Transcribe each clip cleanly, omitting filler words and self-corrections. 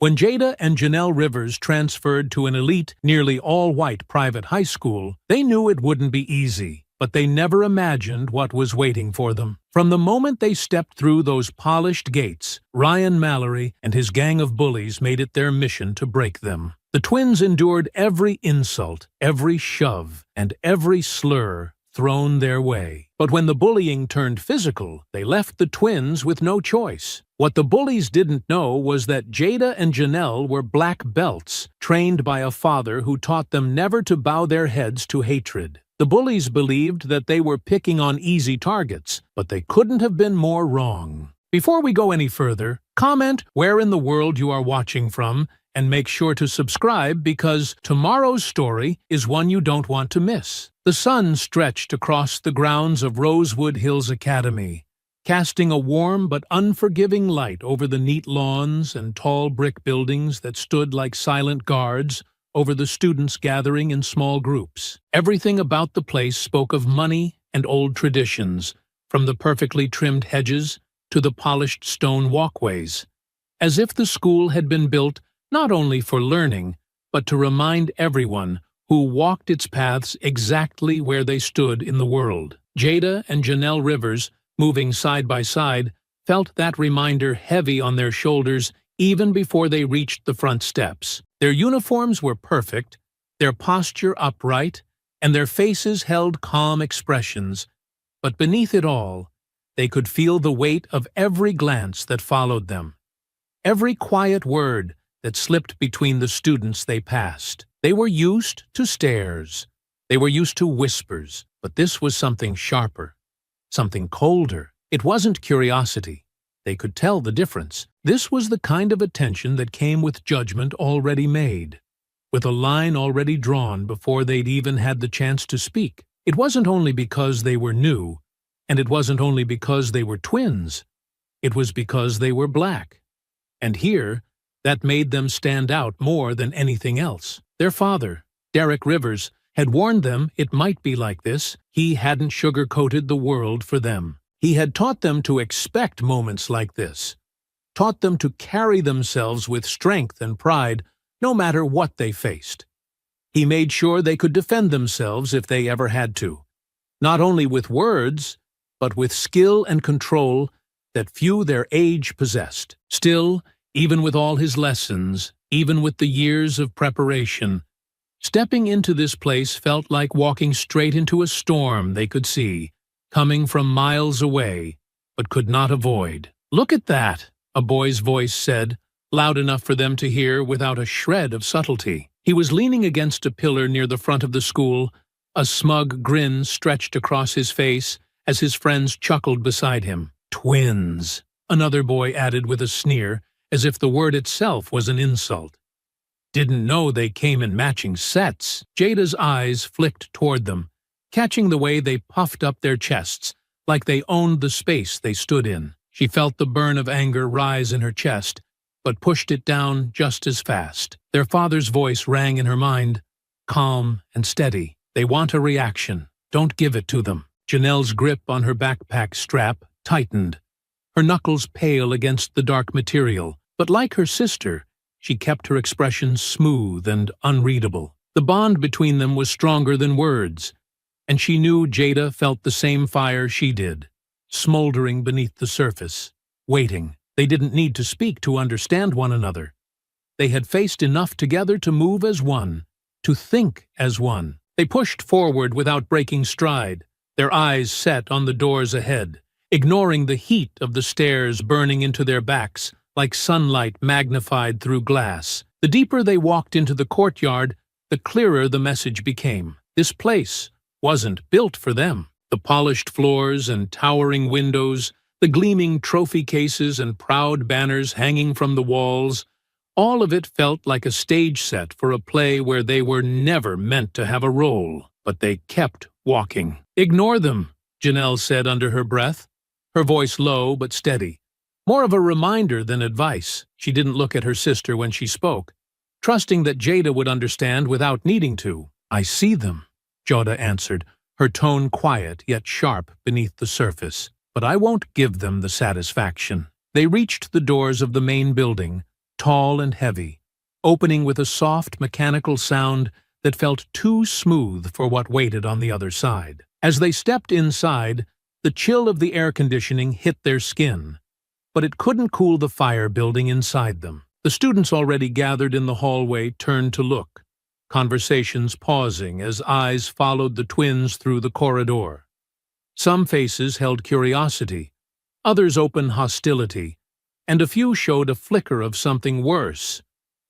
When Jada and Janelle Rivers transferred to an elite, nearly all-white private high school, they knew it wouldn't be easy, but they never imagined what was waiting for them. From the moment they stepped through those polished gates, Ryan Mallory and his gang of bullies made it their mission to break them. The twins endured every insult, every shove, and every slur thrown their way. But when the bullying turned physical, they left the twins with no choice. What the bullies didn't know was that Jada and Janelle were black belts, trained by a father who taught them never to bow their heads to hatred. The bullies believed that they were picking on easy targets, but they couldn't have been more wrong. Before we go any further, comment where in the world you are watching from, and make sure to subscribe because tomorrow's story is one you don't want to miss. The sun stretched across the grounds of Rosewood Hills Academy, casting a warm but unforgiving light over the neat lawns and tall brick buildings that stood like silent guards over the students gathering in small groups. Everything about the place spoke of money and old traditions, from the perfectly trimmed hedges to the polished stone walkways, as if the school had been built not only for learning, but to remind everyone who walked its paths exactly where they stood in the world. Jada and Janelle Rivers, moving side by side, felt that reminder heavy on their shoulders even before they reached the front steps. Their uniforms were perfect, their posture upright, and their faces held calm expressions, but beneath it all, they could feel the weight of every glance that followed them, every quiet word that slipped between the students they passed. They were used to stares. They were used to whispers, but this was something sharper, something colder. It wasn't curiosity. They could tell the difference. This was the kind of attention that came with judgment already made, with a line already drawn before they'd even had the chance to speak. It wasn't only because they were new, and it wasn't only because they were twins. It was because they were black. And here, that made them stand out more than anything else. Their father, Derek Rivers, had warned them it might be like this. He hadn't sugar-coated the world for them. He had taught them to expect moments like this, taught them to carry themselves with strength and pride no matter what they faced. He made sure they could defend themselves if they ever had to, not only with words, but with skill and control that few their age possessed. Still, even with all his lessons, even with the years of preparation, stepping into this place felt like walking straight into a storm they could see, coming from miles away, but could not avoid. "Look at that," a boy's voice said, loud enough for them to hear without a shred of subtlety. He was leaning against a pillar near the front of the school, a smug grin stretched across his face as his friends chuckled beside him. "Twins," another boy added with a sneer, as if the word itself was an insult. "Didn't know they came in matching sets." Jada's eyes flicked toward them, catching the way they puffed up their chests, like they owned the space they stood in. She felt the burn of anger rise in her chest, but pushed it down just as fast. Their father's voice rang in her mind, calm and steady. "They want a reaction. Don't give it to them." Janelle's grip on her backpack strap tightened, her knuckles pale against the dark material. But like her sister, she kept her expression smooth and unreadable. The bond between them was stronger than words, and she knew Jada felt the same fire she did, smoldering beneath the surface, waiting. They didn't need to speak to understand one another. They had faced enough together to move as one, to think as one. They pushed forward without breaking stride, their eyes set on the doors ahead, ignoring the heat of the stairs burning into their backs like sunlight magnified through glass. The deeper they walked into the courtyard, the clearer the message became. This place wasn't built for them. The polished floors and towering windows, the gleaming trophy cases and proud banners hanging from the walls, all of it felt like a stage set for a play where they were never meant to have a role. But they kept walking. "Ignore them," Janelle said under her breath, her voice low but steady. More of a reminder than advice. She didn't look at her sister when she spoke, trusting that Jada would understand without needing to. "I see them," Jada answered, her tone quiet yet sharp beneath the surface. "But I won't give them the satisfaction." They reached the doors of the main building, tall and heavy, opening with a soft mechanical sound that felt too smooth for what waited on the other side. As they stepped inside, the chill of the air conditioning hit their skin, but it couldn't cool the fire building inside them. The students already gathered in the hallway turned to look, conversations pausing as eyes followed the twins through the corridor. Some faces held curiosity, others open hostility, and a few showed a flicker of something worse,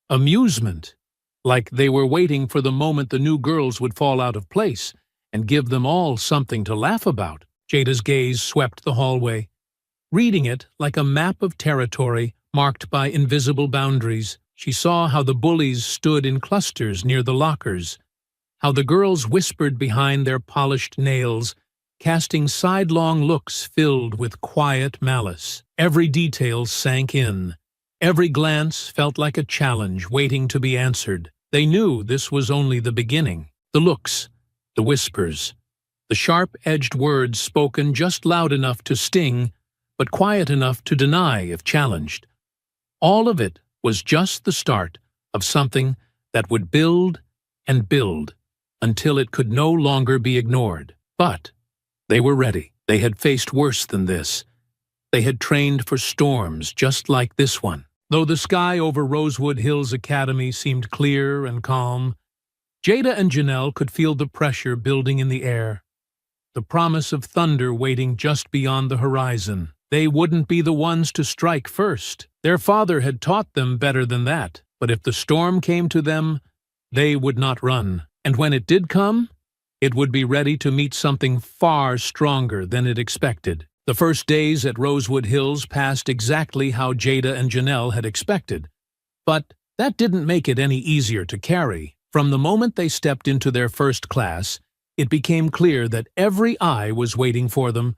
amusement, like they were waiting for the moment the new girls would fall out of place and give them all something to laugh about. Jada's gaze swept the hallway, reading it like a map of territory marked by invisible boundaries. She saw how the bullies stood in clusters near the lockers, how the girls whispered behind their polished nails, casting sidelong looks filled with quiet malice. Every detail sank in. Every glance felt like a challenge waiting to be answered. They knew this was only the beginning. The looks, the whispers, the sharp-edged words spoken just loud enough to sting, but quiet enough to deny if challenged. All of it was just the start of something that would build and build until it could no longer be ignored. But they were ready. They had faced worse than this. They had trained for storms just like this one. Though the sky over Rosewood Hills Academy seemed clear and calm, Jada and Janelle could feel the pressure building in the air, the promise of thunder waiting just beyond the horizon. They wouldn't be the ones to strike first. Their father had taught them better than that, but if the storm came to them, they would not run. And when it did come, it would be ready to meet something far stronger than it expected. The first days at Rosewood Hills passed exactly how Jada and Janelle had expected, but that didn't make it any easier to carry. From the moment they stepped into their first class, it became clear that every eye was waiting for them,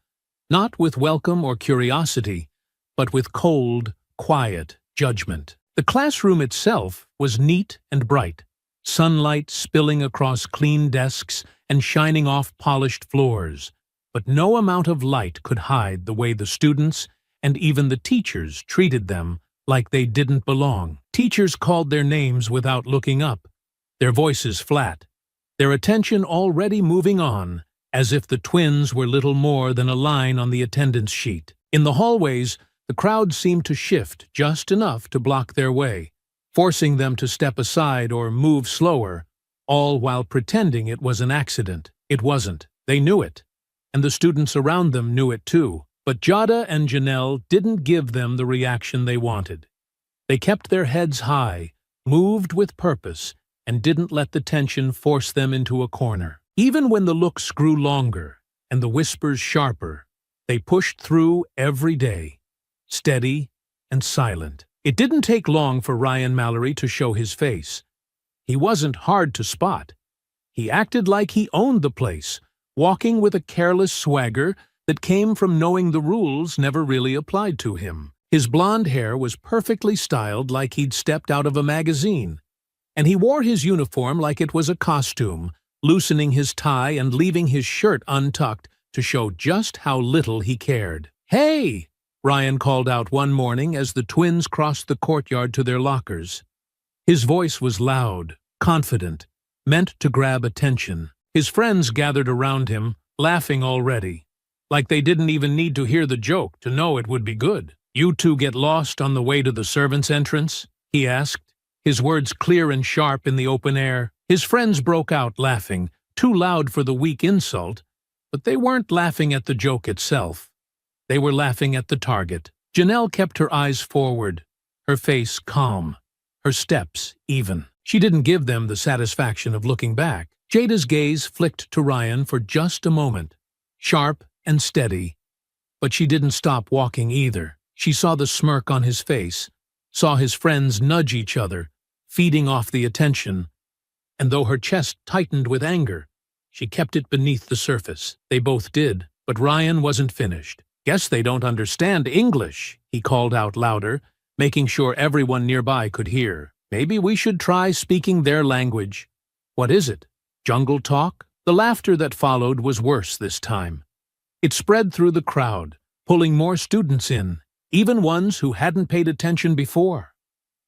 not with welcome or curiosity, but with cold, quiet judgment. The classroom itself was neat and bright, sunlight spilling across clean desks and shining off polished floors, but no amount of light could hide the way the students and even the teachers treated them like they didn't belong. Teachers called their names without looking up, their voices flat, their attention already moving on, as if the twins were little more than a line on the attendance sheet. In the hallways, the crowd seemed to shift just enough to block their way, forcing them to step aside or move slower, all while pretending it was an accident. It wasn't. They knew it, and the students around them knew it too. But Jada and Janelle didn't give them the reaction they wanted. They kept their heads high, moved with purpose, and didn't let the tension force them into a corner. Even when the looks grew longer and the whispers sharper, they pushed through every day, steady and silent. It didn't take long for Ryan Mallory to show his face. He wasn't hard to spot. He acted like he owned the place, walking with a careless swagger that came from knowing the rules never really applied to him. His blonde hair was perfectly styled like he'd stepped out of a magazine, and he wore his uniform like it was a costume, loosening his tie and leaving his shirt untucked to show just how little he cared. "Hey!" Ryan called out one morning as the twins crossed the courtyard to their lockers. His voice was loud, confident, meant to grab attention. His friends gathered around him, laughing already, like they didn't even need to hear the joke to know it would be good. "You two get lost on the way to the servants' entrance?" he asked, his words clear and sharp in the open air. His friends broke out laughing, too loud for the weak insult, but they weren't laughing at the joke itself. They were laughing at the target. Janelle kept her eyes forward, her face calm, her steps even. She didn't give them the satisfaction of looking back. Jada's gaze flicked to Ryan for just a moment, sharp and steady, but she didn't stop walking either. She saw the smirk on his face, saw his friends nudge each other, feeding off the attention, and though her chest tightened with anger, she kept it beneath the surface. They both did, but Ryan wasn't finished. "Guess they don't understand English," he called out louder, making sure everyone nearby could hear. "Maybe we should try speaking their language." "What is it? Jungle talk?" The laughter that followed was worse this time. It spread through the crowd, pulling more students in, even ones who hadn't paid attention before.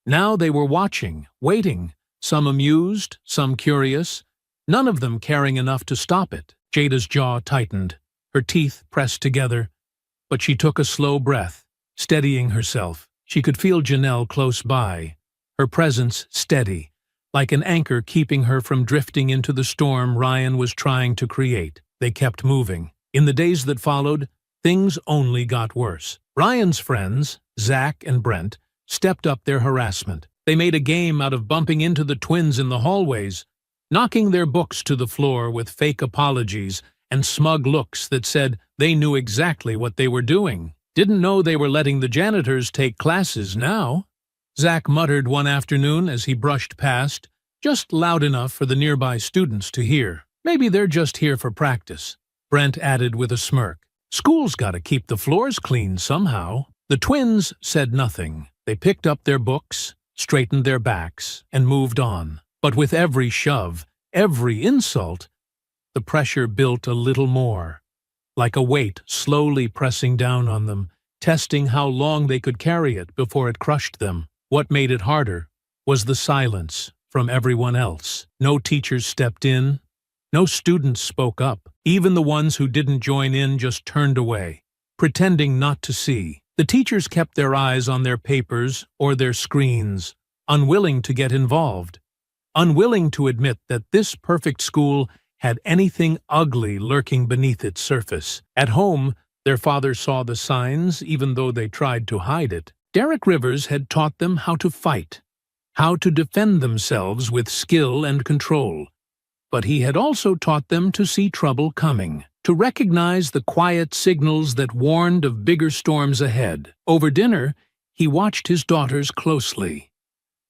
Now they were watching, waiting, some amused, some curious, none of them caring enough to stop it. Jada's jaw tightened, her teeth pressed together, but she took a slow breath, steadying herself. She could feel Janelle close by, her presence steady, like an anchor keeping her from drifting into the storm Ryan was trying to create. They kept moving. In the days that followed, things only got worse. Ryan's friends, Zach and Brent, stepped up their harassment. They made a game out of bumping into the twins in the hallways, knocking their books to the floor with fake apologies and smug looks that said they knew exactly what they were doing. Didn't know they were letting the janitors take classes now. Zach muttered one afternoon as he brushed past, just loud enough for the nearby students to hear. Maybe they're just here for practice. Brent added with a smirk. School's gotta keep the floors clean somehow. The twins said nothing. They picked up their books, straightened their backs, and moved on. But with every shove, every insult, the pressure built a little more, like a weight slowly pressing down on them, testing how long they could carry it before it crushed them. What made it harder was the silence from everyone else. No teachers stepped in, no students spoke up. Even the ones who didn't join in just turned away, pretending not to see. The teachers kept their eyes on their papers or their screens, unwilling to get involved, unwilling to admit that this perfect school had anything ugly lurking beneath its surface. At home, their father saw the signs, even though they tried to hide it. Derek Rivers had taught them how to fight, how to defend themselves with skill and control. But he had also taught them to see trouble coming, to recognize the quiet signals that warned of bigger storms ahead. Over dinner, he watched his daughters closely,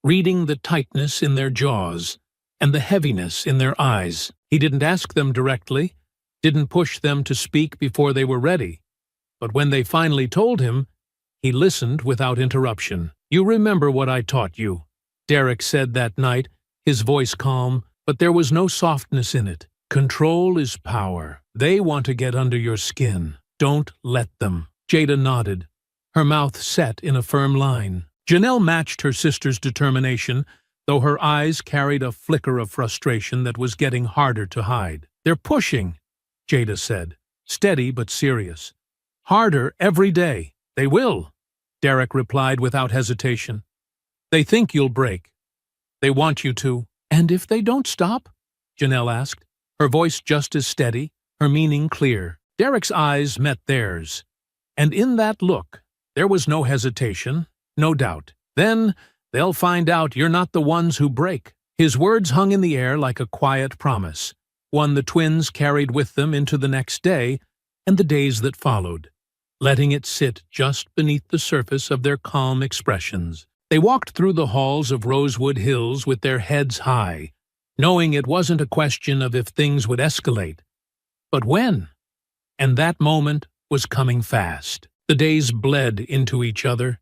reading the tightness in their jaws and the heaviness in their eyes. He didn't ask them directly, didn't push them to speak before they were ready. But when they finally told him, he listened without interruption. "You remember what I taught you," Derek said that night, his voice calm, but there was no softness in it. "Control is power. They want to get under your skin. Don't let them." Jada nodded, her mouth set in a firm line. Janelle matched her sister's determination, though her eyes carried a flicker of frustration that was getting harder to hide. "They're pushing," Jada said, steady but serious. "Harder every day. They will," Derek replied without hesitation. "They think you'll break. They want you to." "And if they don't stop?" Janelle asked, her voice just as steady, her meaning clear. Derek's eyes met theirs, and in that look there was no hesitation, no doubt. "Then they'll find out you're not the ones who break." His words hung in the air like a quiet promise, one the twins carried with them into the next day and the days that followed, letting it sit just beneath the surface of their calm expressions. They walked through the halls of Rosewood Hills with their heads high, knowing it wasn't a question of if things would escalate, but when. And that moment was coming fast. The days bled into each other,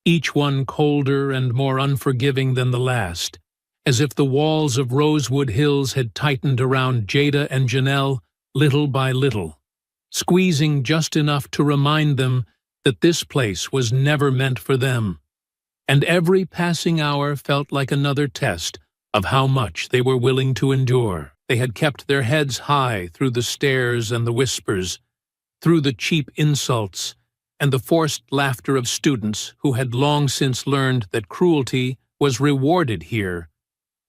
each one colder and more unforgiving than the last, as if the walls of Rosewood Hills had tightened around Jada and Janelle little by little, squeezing just enough to remind them that this place was never meant for them. And every passing hour felt like another test of how much they were willing to endure. They had kept their heads high through the stares and the whispers, through the cheap insults and the forced laughter of students who had long since learned that cruelty was rewarded here,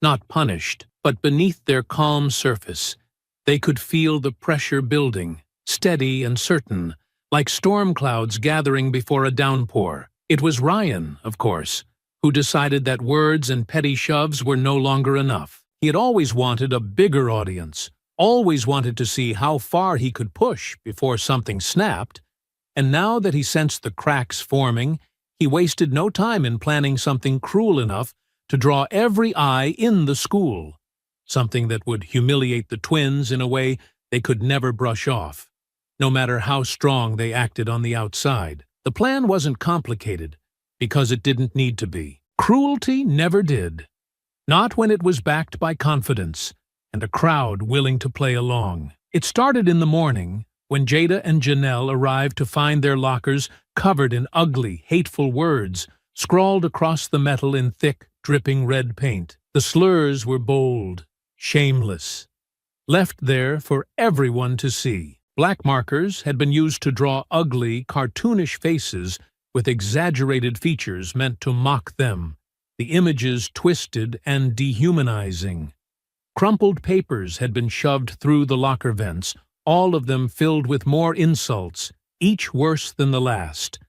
not punished. But beneath their calm surface, they could feel the pressure building, steady and certain, like storm clouds gathering before a downpour. It was Ryan, of course, who decided that words and petty shoves were no longer enough. He had always wanted a bigger audience, always wanted to see how far he could push before something snapped, and now that he sensed the cracks forming, he wasted no time in planning something cruel enough to draw every eye in the school, something that would humiliate the twins in a way they could never brush off, no matter how strong they acted on the outside. The plan wasn't complicated, because it didn't need to be. Cruelty never did. Not when it was backed by confidence and a crowd willing to play along. It started in the morning, when Jada and Janelle arrived to find their lockers covered in ugly, hateful words scrawled across the metal in thick, dripping red paint. The slurs were bold, shameless, left there for everyone to see. Black markers had been used to draw ugly, cartoonish faces with exaggerated features meant to mock them, the images twisted and dehumanizing. Crumpled papers had been shoved through the locker vents, all of them filled with more insults, each worse than the last,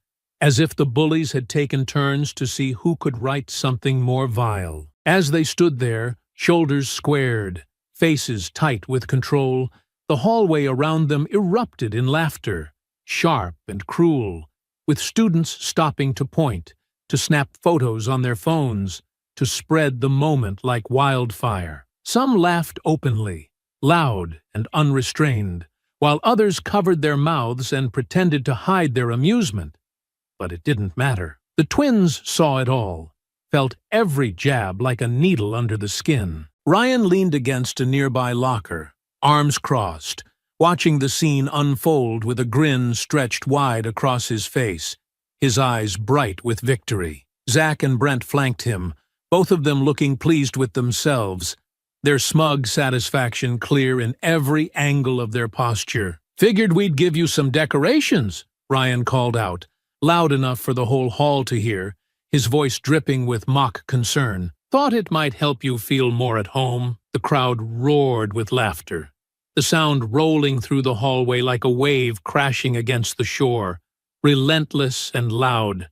as if the bullies had taken turns to see who could write something more vile. As they stood there, shoulders squared, faces tight with control, the hallway around them erupted in laughter, sharp and cruel, with students stopping to point, to snap photos on their phones, to spread the moment like wildfire. Some laughed openly, loud and unrestrained, while others covered their mouths and pretended to hide their amusement. But it didn't matter. The twins saw it all, felt every jab like a needle under the skin. Ryan leaned against a nearby locker, arms crossed, watching the scene unfold with a grin stretched wide across his face, his eyes bright with victory. Zach and Brent flanked him, both of them looking pleased with themselves, their smug satisfaction clear in every angle of their posture. "Figured we'd give you some decorations," Ryan called out, loud enough for the whole hall to hear, his voice dripping with mock concern. "Thought it might help you feel more at home." The crowd roared with laughter, the sound rolling through the hallway like a wave crashing against the shore, relentless and loud.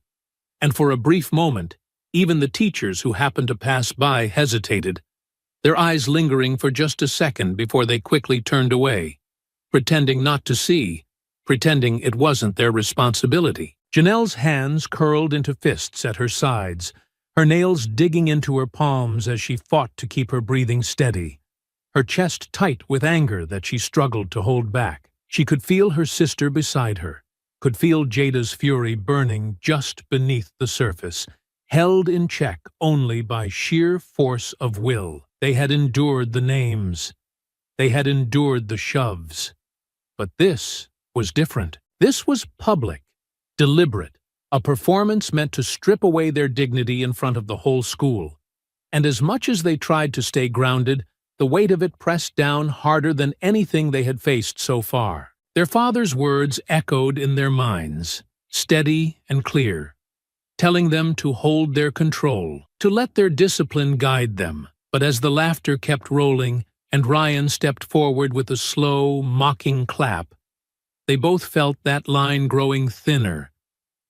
And for a brief moment, even the teachers who happened to pass by hesitated, their eyes lingering for just a second before they quickly turned away, pretending not to see, pretending it wasn't their responsibility. Janelle's hands curled into fists at her sides, her nails digging into her palms as she fought to keep her breathing steady, her chest tight with anger that she struggled to hold back. She could feel her sister beside her, could feel Jada's fury burning just beneath the surface, held in check only by sheer force of will. They had endured the names. They had endured the shoves. But this was different. This was public, deliberate, a performance meant to strip away their dignity in front of the whole school. And as much as they tried to stay grounded, the weight of it pressed down harder than anything they had faced so far. Their father's words echoed in their minds, steady and clear, telling them to hold their control, to let their discipline guide them. But as the laughter kept rolling and Ryan stepped forward with a slow, mocking clap, they both felt that line growing thinner,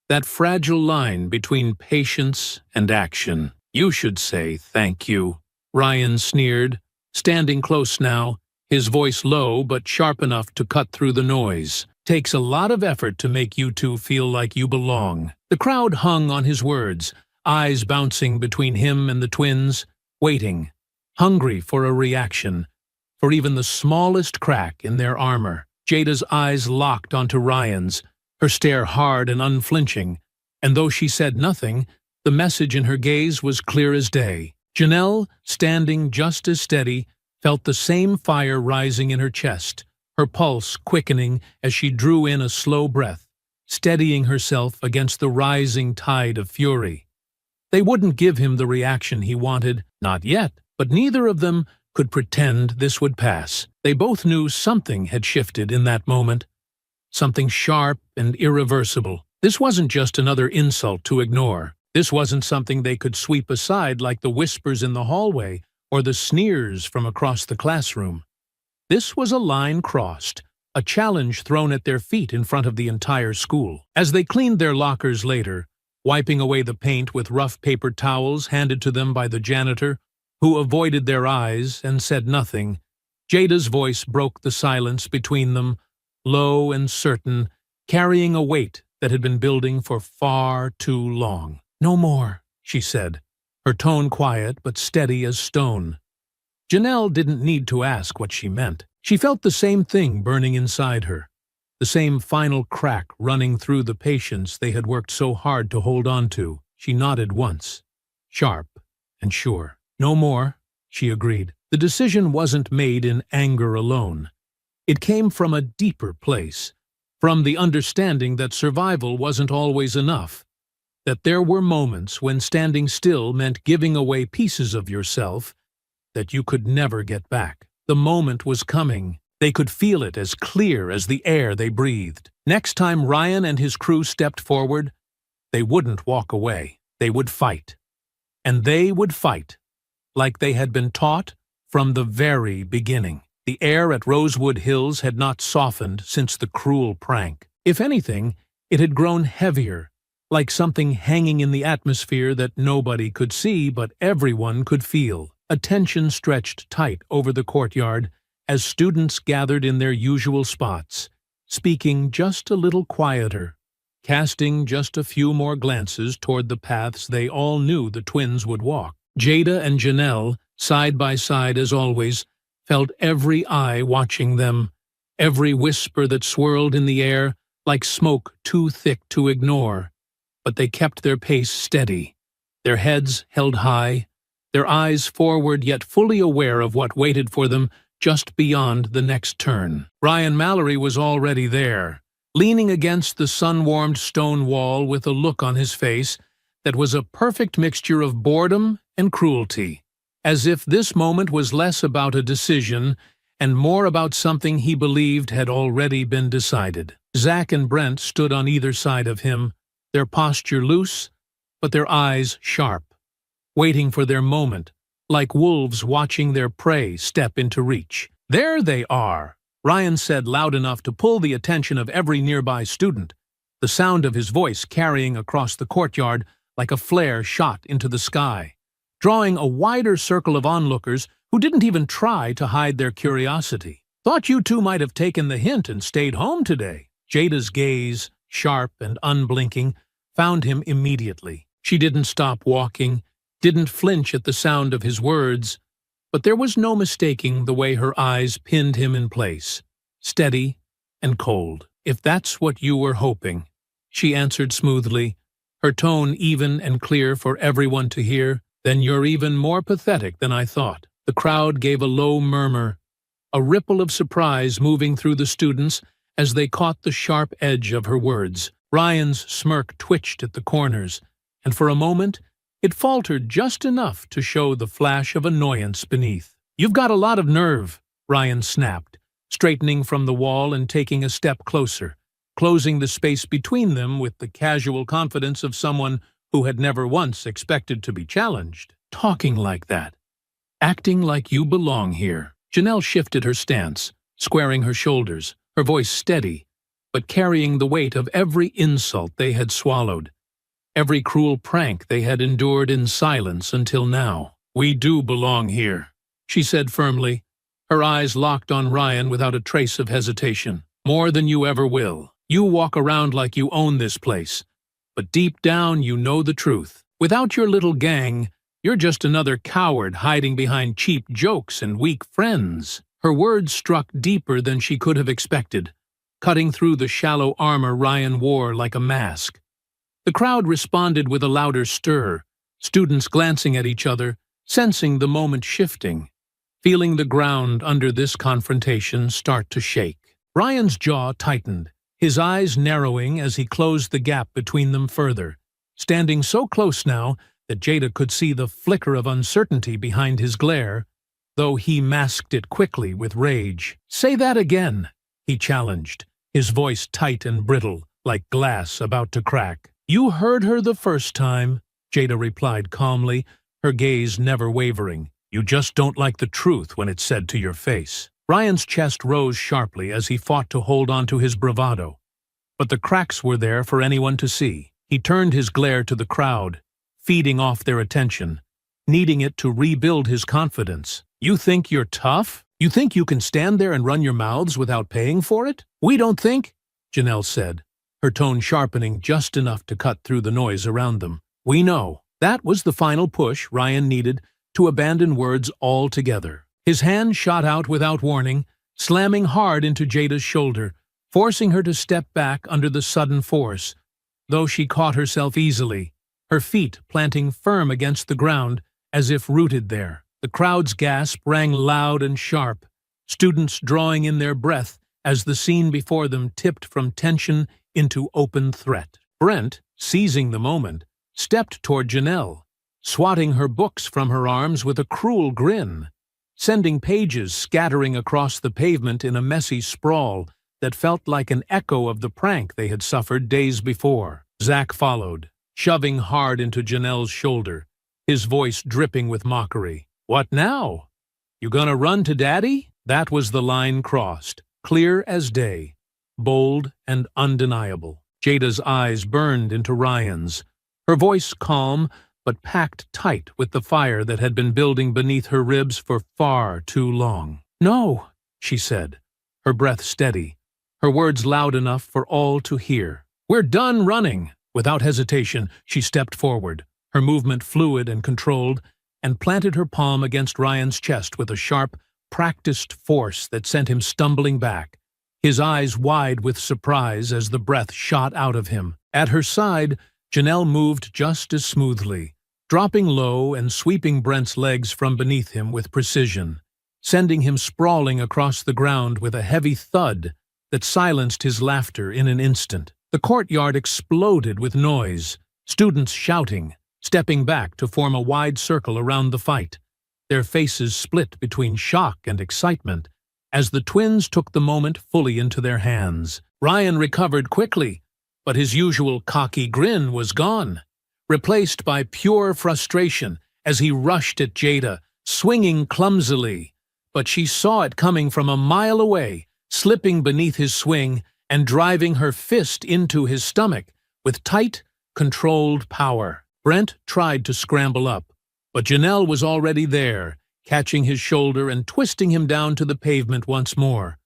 that fragile line between patience and action. "You should say thank you," Ryan sneered, standing close now, his voice low but sharp enough to cut through the noise. "Takes a lot of effort to make you two feel like you belong." The crowd hung on his words, eyes bouncing between him and the twins, waiting, hungry for a reaction, for even the smallest crack in their armor. Jada's eyes locked onto Ryan's, her stare hard and unflinching, and though she said nothing, the message in her gaze was clear as day. Janelle, standing just as steady, felt the same fire rising in her chest, her pulse quickening as she drew in a slow breath, steadying herself against the rising tide of fury. They wouldn't give him the reaction he wanted, not yet, but neither of them could pretend this would pass. They both knew something had shifted in that moment, something sharp and irreversible. This wasn't just another insult to ignore. This wasn't something they could sweep aside like the whispers in the hallway or the sneers from across the classroom. This was a line crossed, a challenge thrown at their feet in front of the entire school. As they cleaned their lockers later, wiping away the paint with rough paper towels handed to them by the janitor, who avoided their eyes and said nothing, Jada's voice broke the silence between them, low and certain, carrying a weight that had been building for far too long. "No more," she said, her tone quiet but steady as stone. Janelle didn't need to ask what she meant. She felt the same thing burning inside her, the same final crack running through the patience they had worked so hard to hold on to. She nodded once, sharp and sure. "No more," she agreed. The decision wasn't made in anger alone. It came from a deeper place, from the understanding that survival wasn't always enough, that there were moments when standing still meant giving away pieces of yourself that you could never get back. The moment was coming. They could feel it as clear as the air they breathed. Next time Ryan and his crew stepped forward, they wouldn't walk away. They would fight. And they would fight, like they had been taught from the very beginning. The air at Rosewood Hills had not softened since the cruel prank. If anything, it had grown heavier, like something hanging in the atmosphere that nobody could see but everyone could feel. A tension stretched tight over the courtyard as students gathered in their usual spots, speaking just a little quieter, casting just a few more glances toward the paths they all knew the twins would walk. Jada and Janelle, side by side as always, felt every eye watching them, every whisper that swirled in the air like smoke too thick to ignore. But they kept their pace steady, their heads held high, their eyes forward yet fully aware of what waited for them just beyond the next turn. Ryan Mallory was already there, leaning against the sun-warmed stone wall with a look on his face that was a perfect mixture of boredom and cruelty, as if this moment was less about a decision and more about something he believed had already been decided. Zach and Brent stood on either side of him, their posture loose, but their eyes sharp, waiting for their moment, like wolves watching their prey step into reach. "There they are," Ryan said loud enough to pull the attention of every nearby student, the sound of his voice carrying across the courtyard like a flare shot into the sky, drawing a wider circle of onlookers who didn't even try to hide their curiosity. "Thought you two might have taken the hint and stayed home today." Jada's gaze, sharp and unblinking, found him immediately. She didn't stop walking, didn't flinch at the sound of his words, but there was no mistaking the way her eyes pinned him in place, steady and cold. "If that's what you were hoping," she answered smoothly, her tone even and clear for everyone to hear, "then you're even more pathetic than I thought." The crowd gave a low murmur, a ripple of surprise moving through the students as they caught the sharp edge of her words. Ryan's smirk twitched at the corners, and for a moment it faltered just enough to show the flash of annoyance beneath. "You've got a lot of nerve," Ryan snapped, straightening from the wall and taking a step closer, closing the space between them with the casual confidence of someone who had never once expected to be challenged. "Talking like that. Acting like you belong here." Janelle shifted her stance, squaring her shoulders, her voice steady, but carrying the weight of every insult they had swallowed, every cruel prank they had endured in silence until now. "We do belong here," she said firmly, her eyes locked on Ryan without a trace of hesitation. "More than you ever will. You walk around like you own this place, but deep down you know the truth. Without your little gang, you're just another coward hiding behind cheap jokes and weak friends." Her words struck deeper than she could have expected, cutting through the shallow armor Ryan wore like a mask. The crowd responded with a louder stir, students glancing at each other, sensing the moment shifting, feeling the ground under this confrontation start to shake. Ryan's jaw tightened, his eyes narrowing as he closed the gap between them further, standing so close now that Jada could see the flicker of uncertainty behind his glare, though he masked it quickly with rage. "Say that again," he challenged, his voice tight and brittle, like glass about to crack. "You heard her the first time," Jada replied calmly, her gaze never wavering. "You just don't like the truth when it's said to your face." Ryan's chest rose sharply as he fought to hold on to his bravado, but the cracks were there for anyone to see. He turned his glare to the crowd, feeding off their attention, needing it to rebuild his confidence. "You think you're tough? You think you can stand there and run your mouths without paying for it? We don't think," Janelle said, her tone sharpening just enough to cut through the noise around them. "We know." That was the final push Ryan needed to abandon words altogether. His hand shot out without warning, slamming hard into Jada's shoulder, forcing her to step back under the sudden force, though she caught herself easily, her feet planting firm against the ground as if rooted there. The crowd's gasp rang loud and sharp, students drawing in their breath as the scene before them tipped from tension into open threat. Brent, seizing the moment, stepped toward Janelle, swatting her books from her arms with a cruel grin, sending pages scattering across the pavement in a messy sprawl that felt like an echo of the prank they had suffered days before. Zach followed, shoving hard into Janelle's shoulder, his voice dripping with mockery. "What now? You gonna run to Daddy?" That was the line crossed, clear as day, bold and undeniable. Jada's eyes burned into Ryan's, her voice calm but packed tight with the fire that had been building beneath her ribs for far too long. "No," she said, her breath steady, her words loud enough for all to hear. "We're done running." Without hesitation, she stepped forward, her movement fluid and controlled, and planted her palm against Ryan's chest with a sharp, practiced force that sent him stumbling back, his eyes wide with surprise as the breath shot out of him. At her side, Janelle moved just as smoothly, dropping low and sweeping Brent's legs from beneath him with precision, sending him sprawling across the ground with a heavy thud that silenced his laughter in an instant. The courtyard exploded with noise, students shouting, stepping back to form a wide circle around the fight, their faces split between shock and excitement as the twins took the moment fully into their hands. Ryan recovered quickly, but his usual cocky grin was gone, replaced by pure frustration as he rushed at Jada, swinging clumsily. But she saw it coming from a mile away, slipping beneath his swing and driving her fist into his stomach with tight, controlled power. Brent tried to scramble up, but Janelle was already there, catching his shoulder and twisting him down to the pavement once more.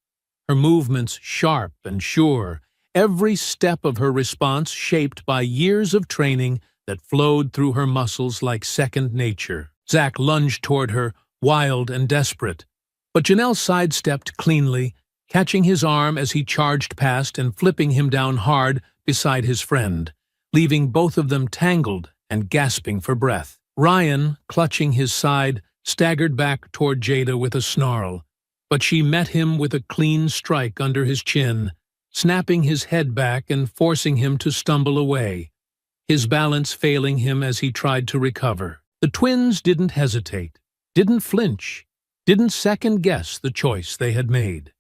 Her movements sharp and sure, every step of her response shaped by years of training that flowed through her muscles like second nature. Zach lunged toward her, wild and desperate, but Janelle sidestepped cleanly, catching his arm as he charged past and flipping him down hard beside his friend, leaving both of them tangled and gasping for breath. Ryan, clutching his side, staggered back toward Jada with a snarl, but she met him with a clean strike under his chin, snapping his head back and forcing him to stumble away, his balance failing him as he tried to recover. The twins didn't hesitate, didn't flinch, didn't second-guess the choice they had made.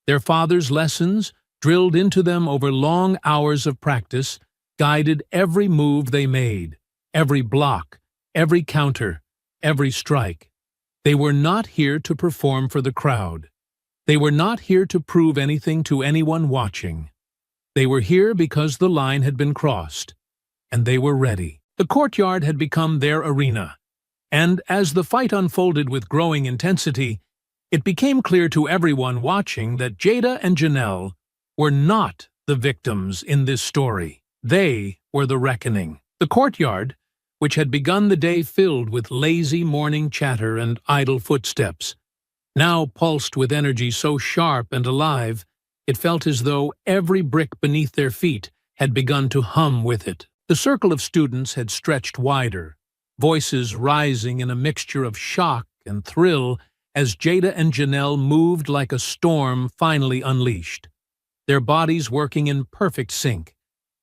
Their father's lessons, drilled into them over long hours of practice, guided every move they made, every block, every counter, every strike. They were not here to perform for the crowd. They were not here to prove anything to anyone watching. They were here because the line had been crossed, and they were ready. The courtyard had become their arena, and as the fight unfolded with growing intensity, it became clear to everyone watching that Jada and Janelle were not the victims in this story. They were the reckoning. The courtyard, which had begun the day filled with lazy morning chatter and idle footsteps, now pulsed with energy so sharp and alive it felt as though every brick beneath their feet had begun to hum with it. The circle of students had stretched wider, voices rising in a mixture of shock and thrill as Jada and Janelle moved like a storm finally unleashed, their bodies working in perfect sync,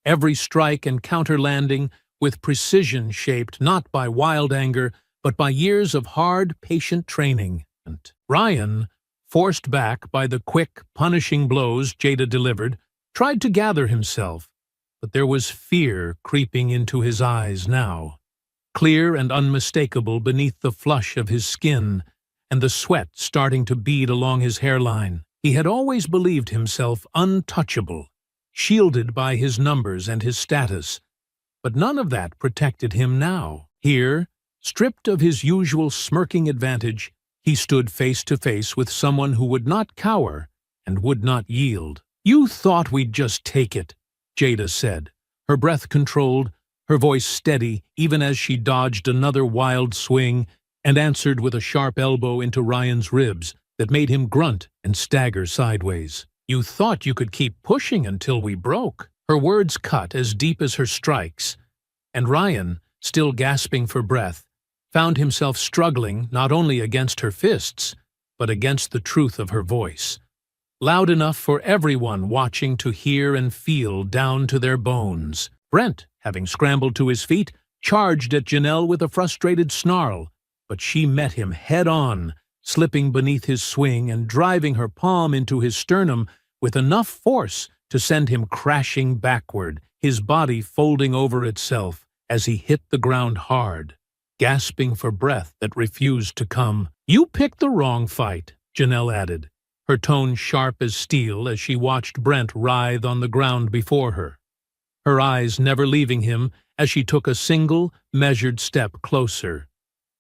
every strike and counter-landing with precision shaped not by wild anger but by years of hard, patient training. And Ryan, forced back by the quick, punishing blows Jada delivered, tried to gather himself, but there was fear creeping into his eyes now, clear and unmistakable beneath the flush of his skin and the sweat starting to bead along his hairline. He had always believed himself untouchable, shielded by his numbers and his status, but none of that protected him now. Here, stripped of his usual smirking advantage, he stood face to face with someone who would not cower and would not yield. "You thought we'd just take it," Jada said, her breath controlled, her voice steady even as she dodged another wild swing and answered with a sharp elbow into Ryan's ribs that made him grunt and stagger sideways. "You thought you could keep pushing until we broke." Her words cut as deep as her strikes, and Ryan, still gasping for breath, found himself struggling not only against her fists, but against the truth of her voice, loud enough for everyone watching to hear and feel down to their bones. Brent, having scrambled to his feet, charged at Janelle with a frustrated snarl, but she met him head-on, slipping beneath his swing and driving her palm into his sternum with enough force to send him crashing backward, his body folding over itself as he hit the ground hard, gasping for breath that refused to come. "You picked the wrong fight," Janelle added, her tone sharp as steel as she watched Brent writhe on the ground before her, her eyes never leaving him as she took a single, measured step closer,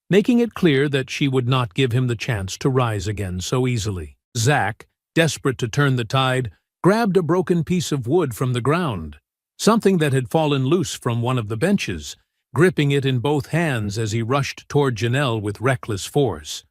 making it clear that she would not give him the chance to rise again so easily. Zach, desperate to turn the tide, grabbed a broken piece of wood from the ground, something that had fallen loose from one of the benches, gripping it in both hands as he rushed toward Janelle with reckless force.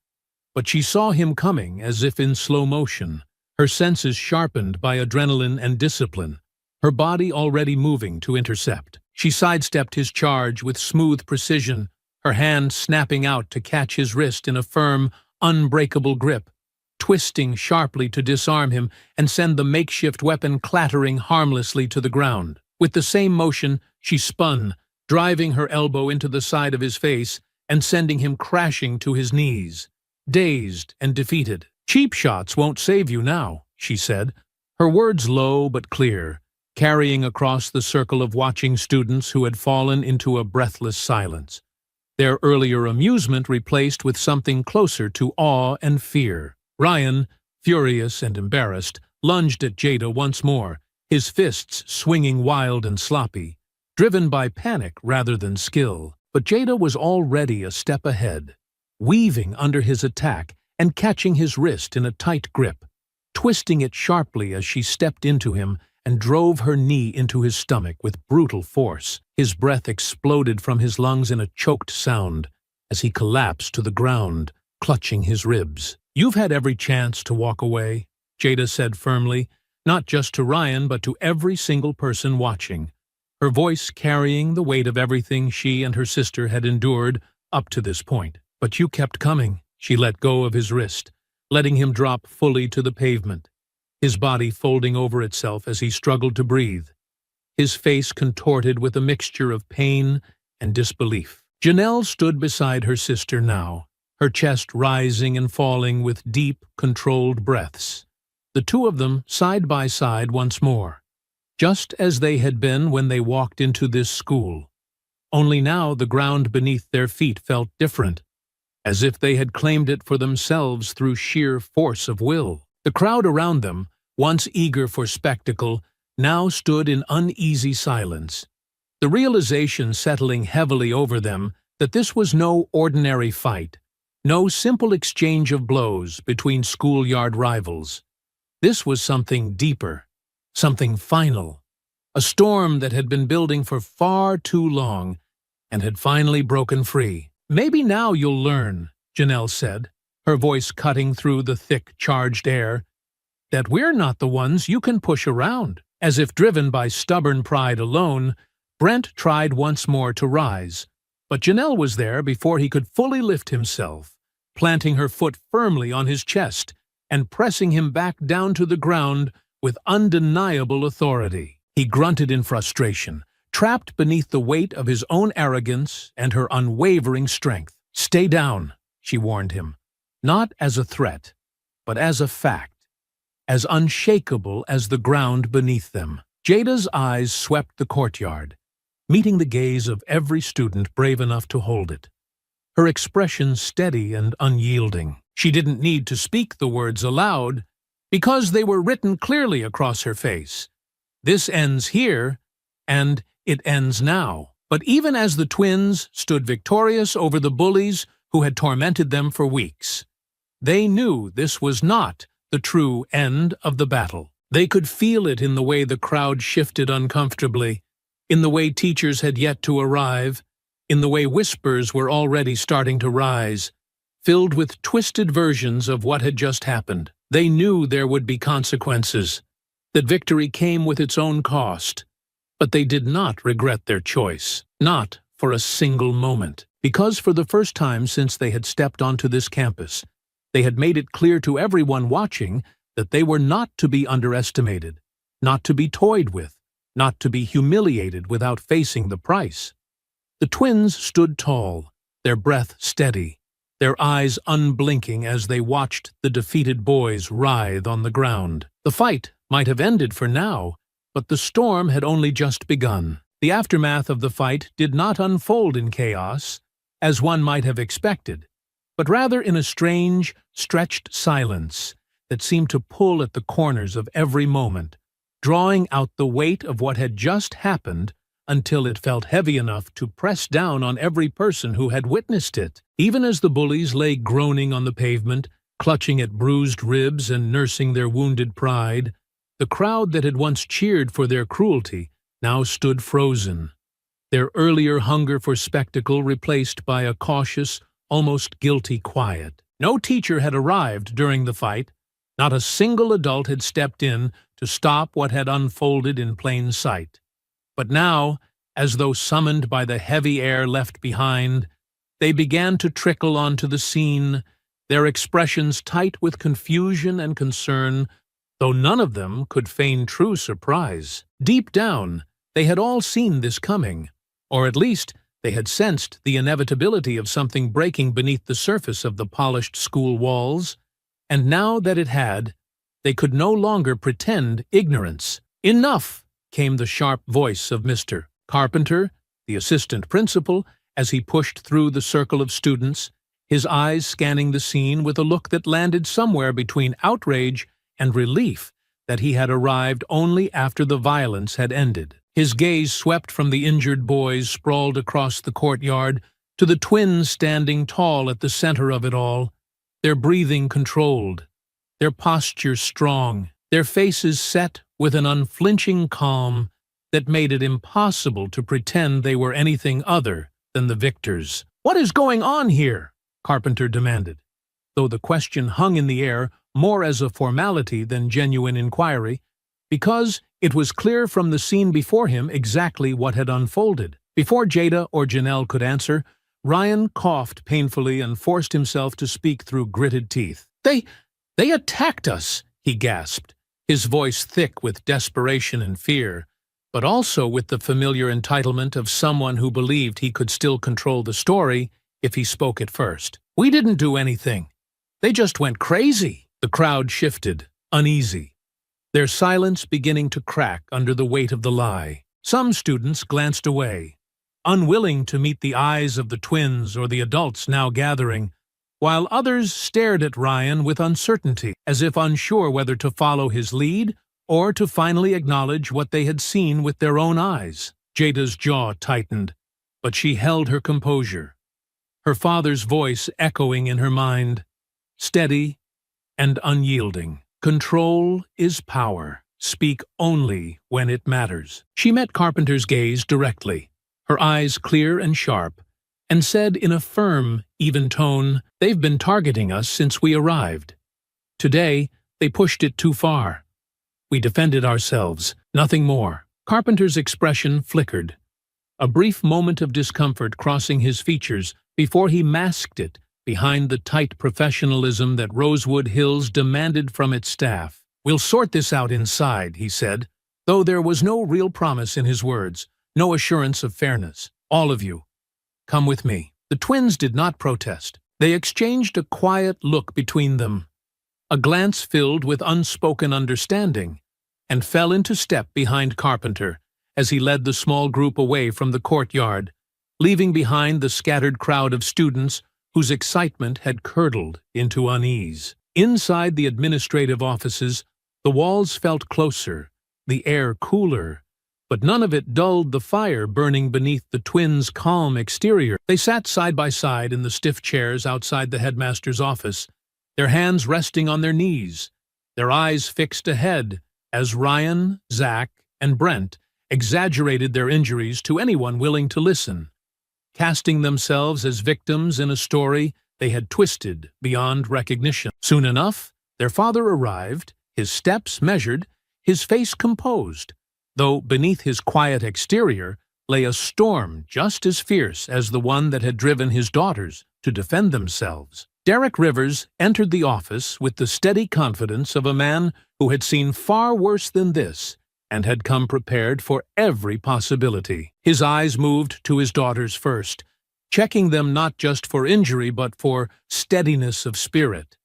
But she saw him coming as if in slow motion, her senses sharpened by adrenaline and discipline, her body already moving to intercept. She sidestepped his charge with smooth precision, her hand snapping out to catch his wrist in a firm, unbreakable grip, twisting sharply to disarm him and send the makeshift weapon clattering harmlessly to the ground. With the same motion, she spun, driving her elbow into the side of his face and sending him crashing to his knees, dazed and defeated. "Cheap shots won't save you now," she said, her words low but clear, carrying across the circle of watching students who had fallen into a breathless silence, their earlier amusement replaced with something closer to awe and fear. Ryan, furious and embarrassed, lunged at Jada once more, his fists swinging wild and sloppy, driven by panic rather than skill. But Jada was already a step ahead, weaving under his attack and catching his wrist in a tight grip, twisting it sharply as she stepped into him and drove her knee into his stomach with brutal force. His breath exploded from his lungs in a choked sound as he collapsed to the ground, clutching his ribs. "You've had every chance to walk away," Jada said firmly, not just to Ryan but to every single person watching, her voice carrying the weight of everything she and her sister had endured up to this point. "But you kept coming." She let go of his wrist, letting him drop fully to the pavement, his body folding over itself as he struggled to breathe, his face contorted with a mixture of pain and disbelief. Janelle stood beside her sister now, her chest rising and falling with deep, controlled breaths, the two of them side by side once more, just as they had been when they walked into this school. Only now the ground beneath their feet felt different, as if they had claimed it for themselves through sheer force of will. The crowd around them, once eager for spectacle, now stood in uneasy silence, the realization settling heavily over them that this was no ordinary fight, no simple exchange of blows between schoolyard rivals. This was something deeper, something final, a storm that had been building for far too long and had finally broken free. "Maybe now you'll learn," Janelle said, her voice cutting through the thick, charged air, "that we're not the ones you can push around." As if driven by stubborn pride alone, Brent tried once more to rise, but Janelle was there before he could fully lift himself, planting her foot firmly on his chest and pressing him back down to the ground with undeniable authority. He grunted in frustration, trapped beneath the weight of his own arrogance and her unwavering strength. "Stay down," she warned him, not as a threat, but as a fact, as unshakable as the ground beneath them. Jada's eyes swept the courtyard, meeting the gaze of every student brave enough to hold it, her expression steady and unyielding. She didn't need to speak the words aloud, because they were written clearly across her face. This ends here, and it ends now. But even as the twins stood victorious over the bullies who had tormented them for weeks, they knew this was not the true end of the battle. They could feel it in the way the crowd shifted uncomfortably, in the way teachers had yet to arrive, in the way whispers were already starting to rise, filled with twisted versions of what had just happened. They knew there would be consequences, that victory came with its own cost, but they did not regret their choice, not for a single moment, because for the first time since they had stepped onto this campus, they had made it clear to everyone watching that they were not to be underestimated, not to be toyed with, not to be humiliated without facing the price. The twins stood tall, their breath steady, their eyes unblinking as they watched the defeated boys writhe on the ground. The fight might have ended for now, but the storm had only just begun. The aftermath of the fight did not unfold in chaos, as one might have expected, but rather in a strange, stretched silence that seemed to pull at the corners of every moment, drawing out the weight of what had just happened until it felt heavy enough to press down on every person who had witnessed it. Even as the bullies lay groaning on the pavement, clutching at bruised ribs and nursing their wounded pride, the crowd that had once cheered for their cruelty now stood frozen, their earlier hunger for spectacle replaced by a cautious, almost guilty quiet. No teacher had arrived during the fight. Not a single adult had stepped in to stop what had unfolded in plain sight. But now, as though summoned by the heavy air left behind, they began to trickle onto the scene, their expressions tight with confusion and concern, though none of them could feign true surprise. Deep down, they had all seen this coming, or at least they had sensed the inevitability of something breaking beneath the surface of the polished school walls, and now that it had, they could no longer pretend ignorance. "Enough!" came the sharp voice of Mr. Carpenter, the assistant principal, as he pushed through the circle of students, his eyes scanning the scene with a look that landed somewhere between outrage and relief that he had arrived only after the violence had ended. His gaze swept from the injured boys sprawled across the courtyard to the twins standing tall at the center of it all, their breathing controlled, their posture strong, their faces set with an unflinching calm that made it impossible to pretend they were anything other than the victors. "What is going on here?" Carpenter demanded, though the question hung in the air more as a formality than genuine inquiry, because it was clear from the scene before him exactly what had unfolded. Before Jada or Janelle could answer, Ryan coughed painfully and forced himself to speak through gritted teeth. They attacked us," he gasped, his voice thick with desperation and fear, but also with the familiar entitlement of someone who believed he could still control the story if he spoke it first. "We didn't do anything. They just went crazy." The crowd shifted, uneasy, their silence beginning to crack under the weight of the lie. Some students glanced away, unwilling to meet the eyes of the twins or the adults now gathering, while others stared at Ryan with uncertainty, as if unsure whether to follow his lead or to finally acknowledge what they had seen with their own eyes. Jada's jaw tightened, but she held her composure, her father's voice echoing in her mind, steady and unyielding. "Control is power. Speak only when it matters." She met Carpenter's gaze directly, her eyes clear and sharp, and said in a firm, even tone, "They've been targeting us since we arrived. Today, they pushed it too far. We defended ourselves, nothing more." Carpenter's expression flickered, a brief moment of discomfort crossing his features before he masked it behind the tight professionalism that Rosewood Hills demanded from its staff. "We'll sort this out inside," he said, though there was no real promise in his words, no assurance of fairness. "All of you, come with me." The twins did not protest. They exchanged a quiet look between them, a glance filled with unspoken understanding, and fell into step behind Carpenter as he led the small group away from the courtyard, leaving behind the scattered crowd of students whose excitement had curdled into unease. Inside the administrative offices, the walls felt closer, the air cooler, but none of it dulled the fire burning beneath the twins' calm exterior. They sat side by side in the stiff chairs outside the headmaster's office, their hands resting on their knees, their eyes fixed ahead as Ryan, Zach, and Brent exaggerated their injuries to anyone willing to listen, casting themselves as victims in a story they had twisted beyond recognition. Soon enough, their father arrived, his steps measured, his face composed, though beneath his quiet exterior lay a storm just as fierce as the one that had driven his daughters to defend themselves. Derek Rivers entered the office with the steady confidence of a man who had seen far worse than this and had come prepared for every possibility. His eyes moved to his daughters first, checking them not just for injury but for steadiness of spirit.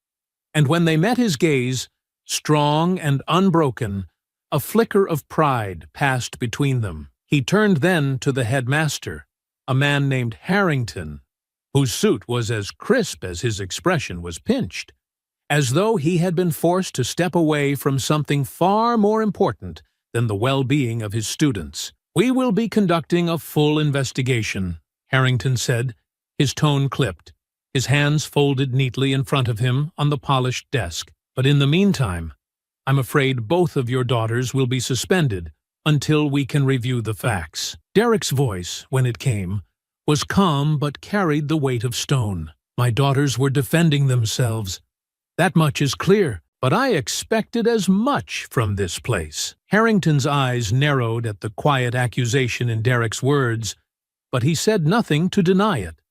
And when they met his gaze, strong and unbroken, a flicker of pride passed between them. He turned then to the headmaster, a man named Harrington, whose suit was as crisp as his expression was pinched, as though he had been forced to step away from something far more important than the well-being of his students. "We will be conducting a full investigation," Harrington said, his tone clipped, his hands folded neatly in front of him on the polished desk. "But in the meantime, I'm afraid both of your daughters will be suspended until we can review the facts." Derek's voice, when it came, was calm but carried the weight of stone. "My daughters were defending themselves. That much is clear, but I expected as much from this place." Harrington's eyes narrowed at the quiet accusation in Derek's words, but he said nothing to deny it,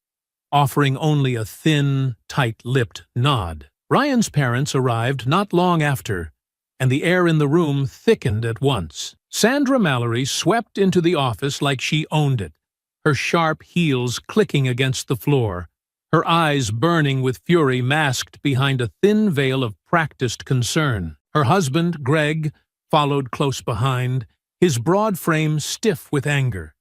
offering only a thin, tight-lipped nod. Ryan's parents arrived not long after, and the air in the room thickened at once. Sandra Mallory swept into the office like she owned it, her sharp heels clicking against the floor, her eyes burning with fury masked behind a thin veil of practiced concern. Her husband, Greg, followed close behind, his broad frame stiff with anger,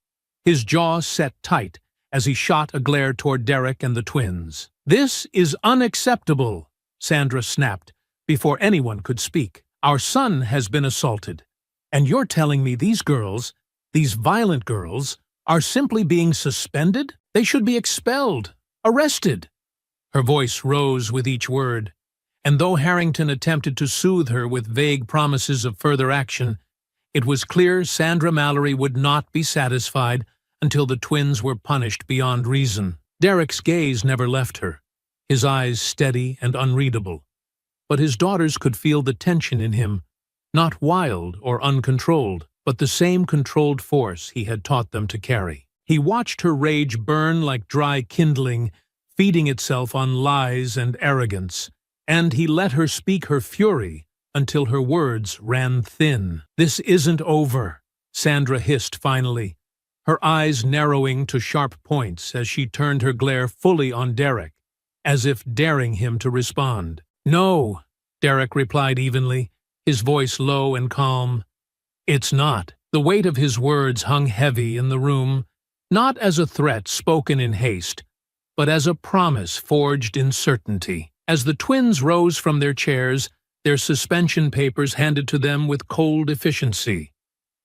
his jaw set tight as he shot a glare toward Derek and the twins. "This is unacceptable," Sandra snapped before anyone could speak. "Our son has been assaulted, and you're telling me these girls, these violent girls, are simply being suspended? They should be expelled, arrested." Her voice rose with each word, and though Harrington attempted to soothe her with vague promises of further action, it was clear Sandra Mallory would not be satisfied until the twins were punished beyond reason. Derek's gaze never left her, his eyes steady and unreadable, but his daughters could feel the tension in him, not wild or uncontrolled, but the same controlled force he had taught them to carry. He watched her rage burn like dry kindling, feeding itself on lies and arrogance, and he let her speak her fury until her words ran thin. "This isn't over," Sandra hissed finally, her eyes narrowing to sharp points as she turned her glare fully on Derek, as if daring him to respond. "No," Derek replied evenly, his voice low and calm. "It's not." The weight of his words hung heavy in the room, not as a threat spoken in haste, but as a promise forged in certainty. As the twins rose from their chairs, their suspension papers handed to them with cold efficiency,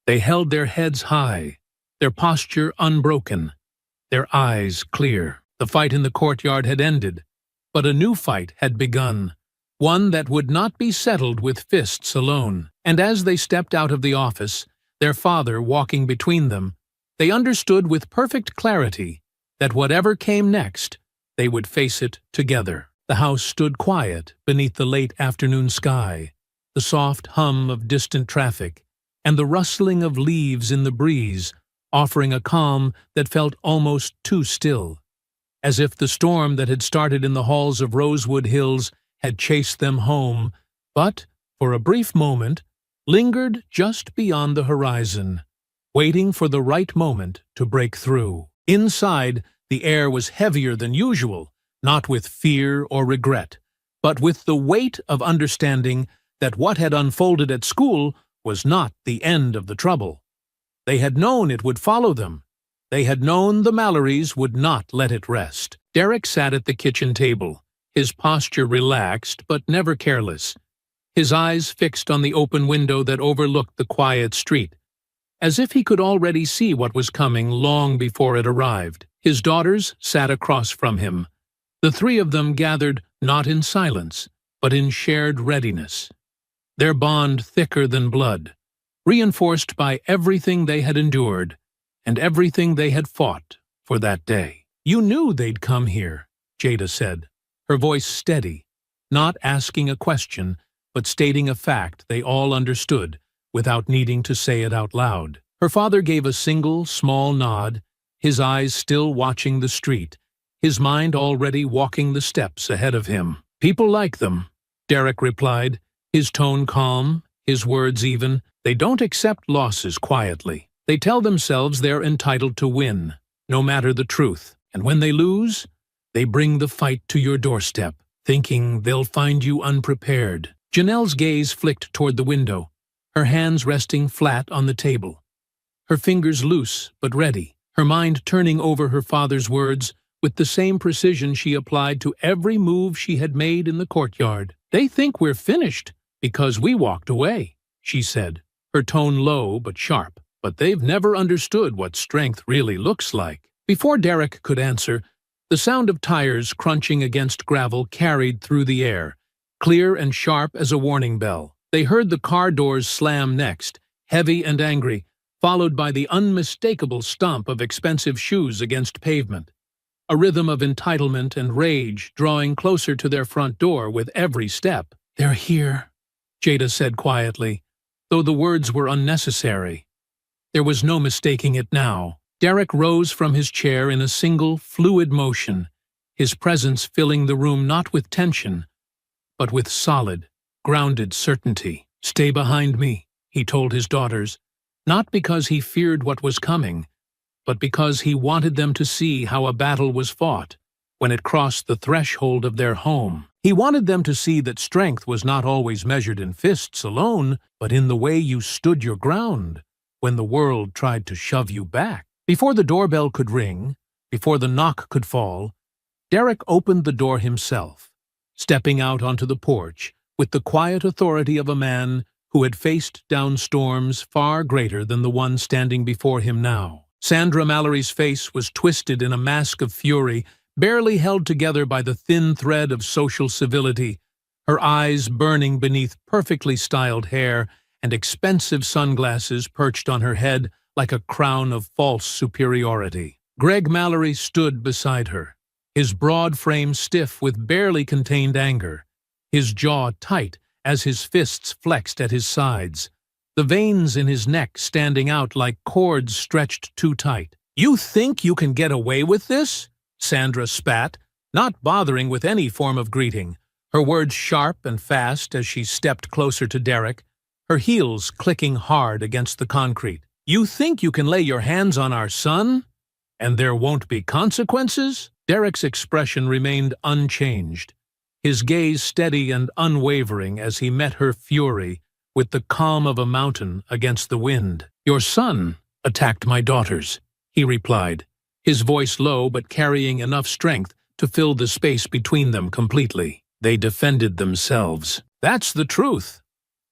they held their heads high, their posture unbroken, their eyes clear. The fight in the courtyard had ended, but a new fight had begun, one that would not be settled with fists alone. And as they stepped out of the office, their father walking between them, they understood with perfect clarity that whatever came next, they would face it together. The house stood quiet beneath the late afternoon sky, the soft hum of distant traffic, and the rustling of leaves in the breeze, offering a calm that felt almost too still, as if the storm that had started in the halls of Rosewood Hills had chased them home, but, for a brief moment, lingered just beyond the horizon, waiting for the right moment to break through. Inside, the air was heavier than usual, not with fear or regret, but with the weight of understanding that what had unfolded at school was not the end of the trouble. They had known it would follow them. They had known the Mallorys would not let it rest. Derek sat at the kitchen table, his posture relaxed but never careless, his eyes fixed on the open window that overlooked the quiet street, as if he could already see what was coming long before it arrived. His daughters sat across from him, the three of them gathered not in silence, but in shared readiness, their bond thicker than blood, reinforced by everything they had endured and everything they had fought for that day. "You knew they'd come here," Jada said, her voice steady, not asking a question, but stating a fact they all understood without needing to say it out loud. Her father gave a single, small nod, his eyes still watching the street, his mind already walking the steps ahead of him. "People like them," Derek replied, his tone calm, his words even, They don't accept losses quietly. They tell themselves they're entitled to win, no matter the truth. And when they lose, they bring the fight to your doorstep, thinking they'll find you unprepared. Janelle's gaze flicked toward the window, her hands resting flat on the table. Her fingers loose but ready, her mind turning over her father's words with the same precision she applied to every move she had made in the courtyard. "They think we're finished because we walked away," she said, her tone low but sharp. "But they've never understood what strength really looks like." Before Derek could answer, the sound of tires crunching against gravel carried through the air, clear and sharp as a warning bell. They heard the car doors slam next, heavy and angry, followed by the unmistakable stomp of expensive shoes against pavement. A rhythm of entitlement and rage drawing closer to their front door with every step. "They're here," Jada said quietly, though the words were unnecessary. There was no mistaking it now. Derek rose from his chair in a single, fluid motion, his presence filling the room not with tension, but with solid, grounded certainty. "Stay behind me," he told his daughters, not because he feared what was coming, but because he wanted them to see how a battle was fought when it crossed the threshold of their home. He wanted them to see that strength was not always measured in fists alone, but in the way you stood your ground when the world tried to shove you back. Before the doorbell could ring, before the knock could fall, Derek opened the door himself, stepping out onto the porch with the quiet authority of a man who had faced down storms far greater than the one standing before him now. Sandra Mallory's face was twisted in a mask of fury, barely held together by the thin thread of social civility, her eyes burning beneath perfectly styled hair and expensive sunglasses perched on her head like a crown of false superiority. Greg Mallory stood beside her, his broad frame stiff with barely contained anger, his jaw tight as his fists flexed at his sides, the veins in his neck standing out like cords stretched too tight. "You think you can get away with this?" Sandra spat, not bothering with any form of greeting, her words sharp and fast as she stepped closer to Derek, her heels clicking hard against the concrete. "You think you can lay your hands on our son? And there won't be consequences?" Derek's expression remained unchanged, his gaze steady and unwavering as he met her fury with the calm of a mountain against the wind. "Your son attacked my daughters," he replied, his voice low but carrying enough strength to fill the space between them completely. "They defended themselves. That's the truth,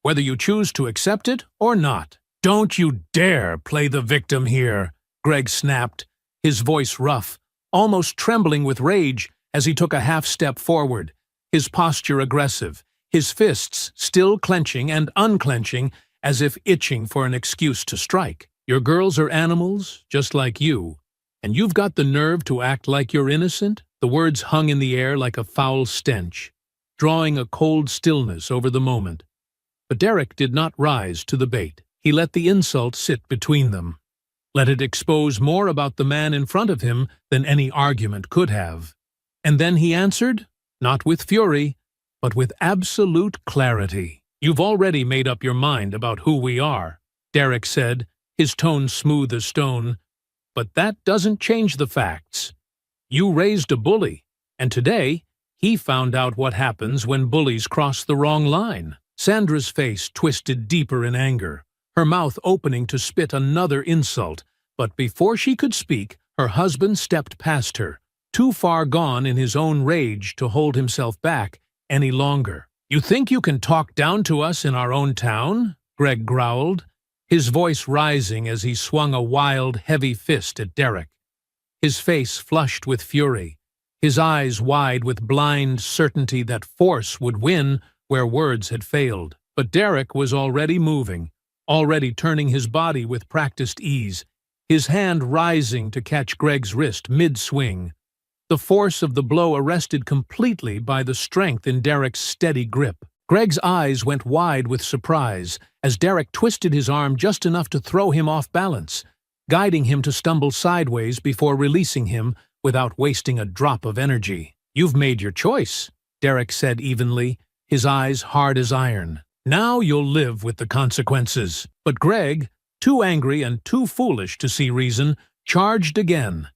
whether you choose to accept it or not." "Don't you dare play the victim here," Greg snapped, his voice rough, almost trembling with rage as he took a half-step forward, his posture aggressive, his fists still clenching and unclenching as if itching for an excuse to strike. "Your girls are animals, just like you, and you've got the nerve to act like you're innocent?" The words hung in the air like a foul stench, drawing a cold stillness over the moment. But Derek did not rise to the bait. He let the insult sit between them, let it expose more about the man in front of him than any argument could have. And then he answered, not with fury, but with absolute clarity. "You've already made up your mind about who we are," Derek said, his tone smooth as stone. "But that doesn't change the facts. You raised a bully, and today he found out what happens when bullies cross the wrong line." Sandra's face twisted deeper in anger, her mouth opening to spit another insult, but before she could speak, her husband stepped past her, too far gone in his own rage to hold himself back any longer. "You think you can talk down to us in our own town?" Greg growled, his voice rising as he swung a wild, heavy fist at Derek. His face flushed with fury, his eyes wide with blind certainty that force would win where words had failed. But Derek was already moving, already turning his body with practiced ease, his hand rising to catch Greg's wrist mid-swing, the force of the blow arrested completely by the strength in Derek's steady grip. Greg's eyes went wide with surprise as Derek twisted his arm just enough to throw him off balance, guiding him to stumble sideways before releasing him without wasting a drop of energy. "You've made your choice," Derek said evenly, his eyes hard as iron. "Now you'll live with the consequences." But Greg, too angry and too foolish to see reason, charged again,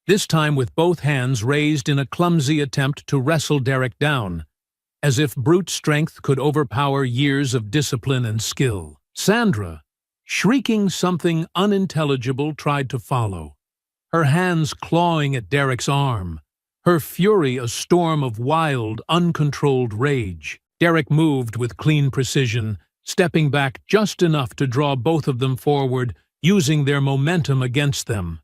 this time with both hands raised in a clumsy attempt to wrestle Derek down, as if brute strength could overpower years of discipline and skill. Sandra, shrieking something unintelligible, tried to follow, her hands clawing at Derek's arm, her fury a storm of wild, uncontrolled rage. Derek moved with clean precision, stepping back just enough to draw both of them forward, using their momentum against them.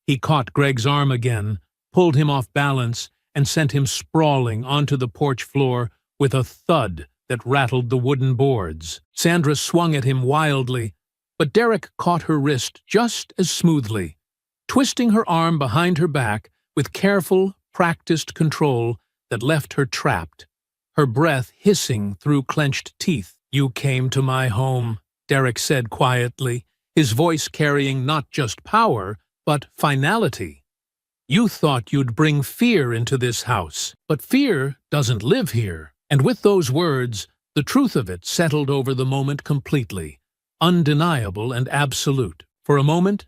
He caught Greg's arm again, pulled him off balance, and sent him sprawling onto the porch floor with a thud that rattled the wooden boards. Sandra swung at him wildly, but Derek caught her wrist just as smoothly, twisting her arm behind her back with careful, practiced control that left her trapped, her breath hissing through clenched teeth. "You came to my home," Derek said quietly, his voice carrying not just power, but finality. "You thought you'd bring fear into this house, but fear doesn't live here." And with those words, the truth of it settled over the moment completely, undeniable and absolute. For a moment,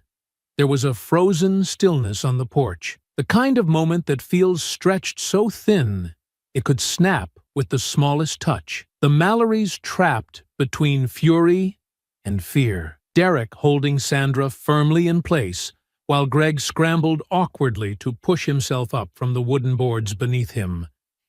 there was a frozen stillness on the porch, the kind of moment that feels stretched so thin it could snap with the smallest touch. The Mallorys trapped between fury and fear, Derek holding Sandra firmly in place, while Greg scrambled awkwardly to push himself up from the wooden boards beneath him,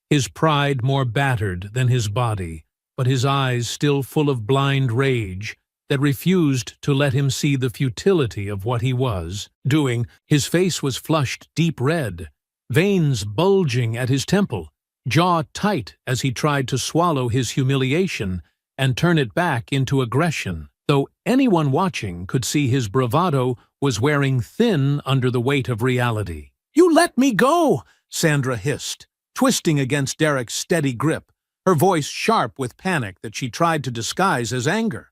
his pride more battered than his body, but his eyes still full of blind rage that refused to let him see the futility of what he was doing. His face was flushed deep red, veins bulging at his temple, jaw tight as he tried to swallow his humiliation and turn it back into aggression, though anyone watching could see his bravado was wearing thin under the weight of reality. "You let me go!" Sandra hissed, twisting against Derek's steady grip, her voice sharp with panic that she tried to disguise as anger.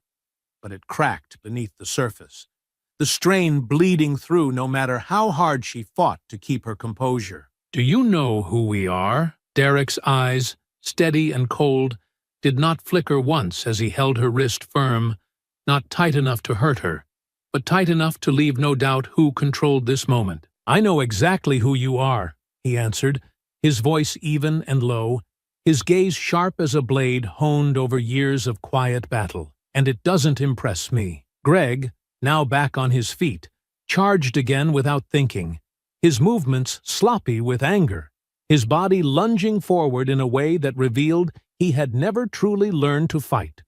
But it cracked beneath the surface, the strain bleeding through no matter how hard she fought to keep her composure. "Do you know who we are?" Derek's eyes, steady and cold, did not flicker once as he held her wrist firm, not tight enough to hurt her, but tight enough to leave no doubt who controlled this moment. "I know exactly who you are," he answered, his voice even and low, his gaze sharp as a blade honed over years of quiet battle. "And it doesn't impress me." Greg, now back on his feet, charged again without thinking, his movements sloppy with anger, his body lunging forward in a way that revealed he had never truly learned to fight,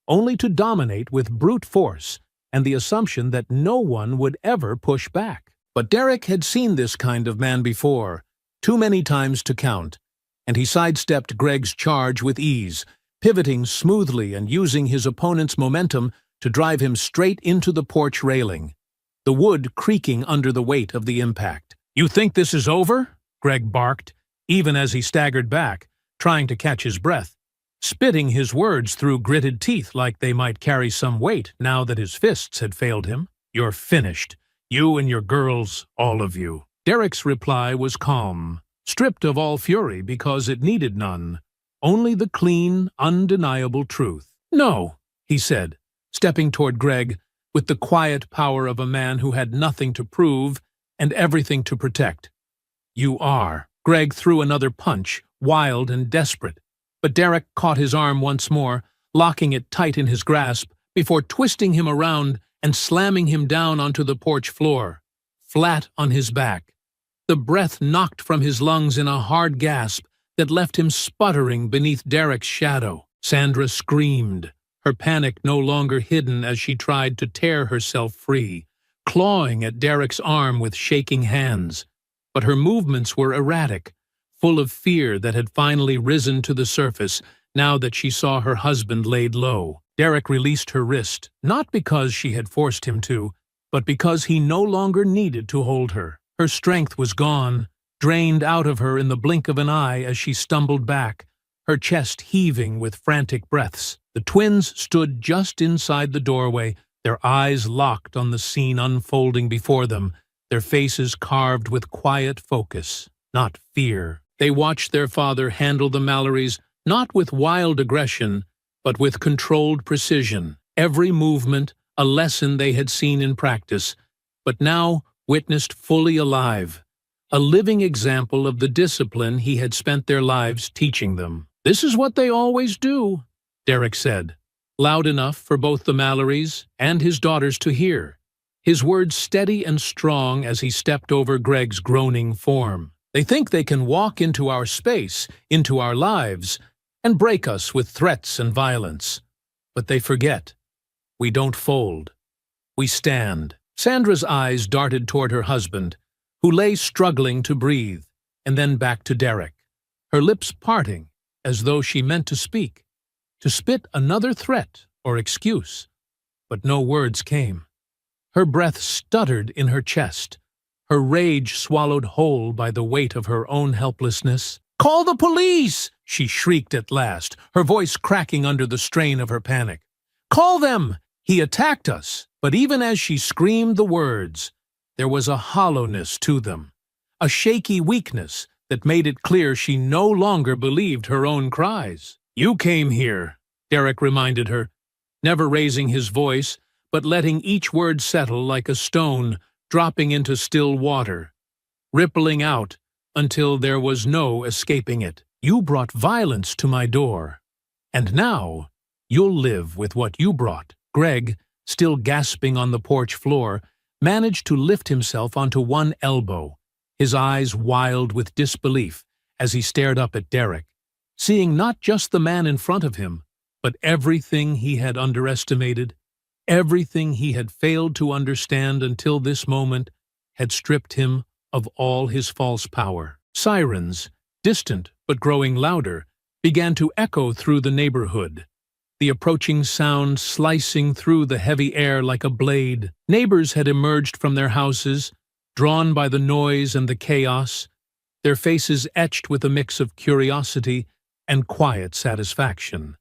only to dominate with brute force and the assumption that no one would ever push back. But Derek had seen this kind of man before, too many times to count, and he sidestepped Greg's charge with ease, pivoting smoothly and using his opponent's momentum to drive him straight into the porch railing, the wood creaking under the weight of the impact. "You think this is over?" Greg barked, even as he staggered back, trying to catch his breath, spitting his words through gritted teeth like they might carry some weight now that his fists had failed him. "You're finished. You and your girls, all of you." Derek's reply was calm, stripped of all fury because it needed none, only the clean, undeniable truth. "No," he said, stepping toward Greg with the quiet power of a man who had nothing to prove and everything to protect. "You are." Greg threw another punch, wild and desperate, but Derek caught his arm once more, locking it tight in his grasp before twisting him around and slamming him down onto the porch floor, flat on his back. The breath knocked from his lungs in a hard gasp that left him sputtering beneath Derek's shadow. Sandra screamed, her panic no longer hidden as she tried to tear herself free, clawing at Derek's arm with shaking hands. But her movements were erratic, full of fear that had finally risen to the surface now that she saw her husband laid low. Derek released her wrist, not because she had forced him to, but because he no longer needed to hold her. Her strength was gone, drained out of her in the blink of an eye as she stumbled back, her chest heaving with frantic breaths. The twins stood just inside the doorway, their eyes locked on the scene unfolding before them, their faces carved with quiet focus, not fear. They watched their father handle the Mallorys not with wild aggression, but with controlled precision, every movement a lesson they had seen in practice, but now witnessed fully alive, a living example of the discipline he had spent their lives teaching them. "This is what they always do," Derek said, loud enough for both the Mallorys and his daughters to hear, his words steady and strong as he stepped over Greg's groaning form. "They think they can walk into our space, into our lives, and break us with threats and violence. But they forget. We don't fold. We stand." Sandra's eyes darted toward her husband, who lay struggling to breathe, and then back to Derek, her lips parting as though she meant to speak, to spit another threat or excuse. But no words came. Her breath stuttered in her chest, her rage swallowed whole by the weight of her own helplessness. "Call the police!" she shrieked at last, her voice cracking under the strain of her panic. "Call them! He attacked us!" But even as she screamed the words, there was a hollowness to them, a shaky weakness that made it clear she no longer believed her own cries. "You came here," Derek reminded her, never raising his voice, but letting each word settle like a stone dropping into still water, rippling out until there was no escaping it. "You brought violence to my door, and now you'll live with what you brought." Greg, still gasping on the porch floor, managed to lift himself onto one elbow, his eyes wild with disbelief as he stared up at Derek, seeing not just the man in front of him, but everything he had underestimated, everything he had failed to understand until this moment had stripped him of all his false power. Sirens, distant but growing louder, began to echo through the neighborhood, the approaching sound slicing through the heavy air like a blade. Neighbors had emerged from their houses, drawn by the noise and the chaos, their faces etched with a mix of curiosity and quiet satisfaction,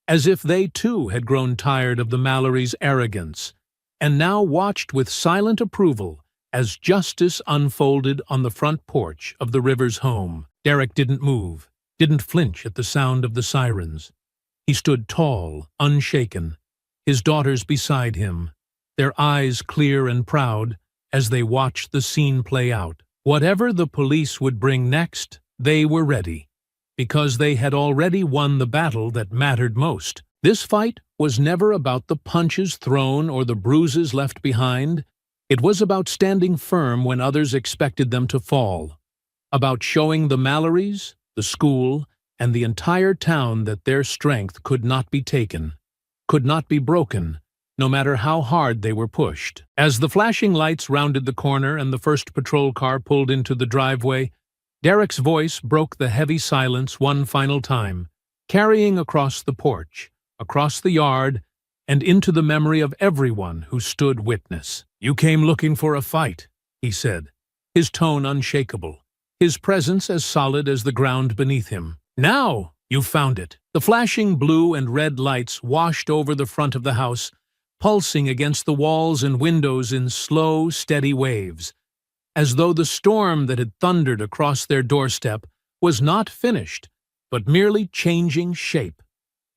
as if they too had grown tired of the Mallorys' arrogance, and now watched with silent approval as justice unfolded on the front porch of the Rivers home. Derek didn't move, didn't flinch at the sound of the sirens. He stood tall, unshaken, his daughters beside him, their eyes clear and proud as they watched the scene play out. Whatever the police would bring next, they were ready, because they had already won the battle that mattered most. This fight was never about the punches thrown or the bruises left behind. It was about standing firm when others expected them to fall, about showing the Mallorys, the school, and the entire town that their strength could not be taken, could not be broken, no matter how hard they were pushed. As the flashing lights rounded the corner and the first patrol car pulled into the driveway, Derek's voice broke the heavy silence one final time, carrying across the porch, across the yard, and into the memory of everyone who stood witness. "You came looking for a fight," he said, his tone unshakable, his presence as solid as the ground beneath him. "Now you've found it." The flashing blue and red lights washed over the front of the house, pulsing against the walls and windows in slow, steady waves, as though the storm that had thundered across their doorstep was not finished, but merely changing shape,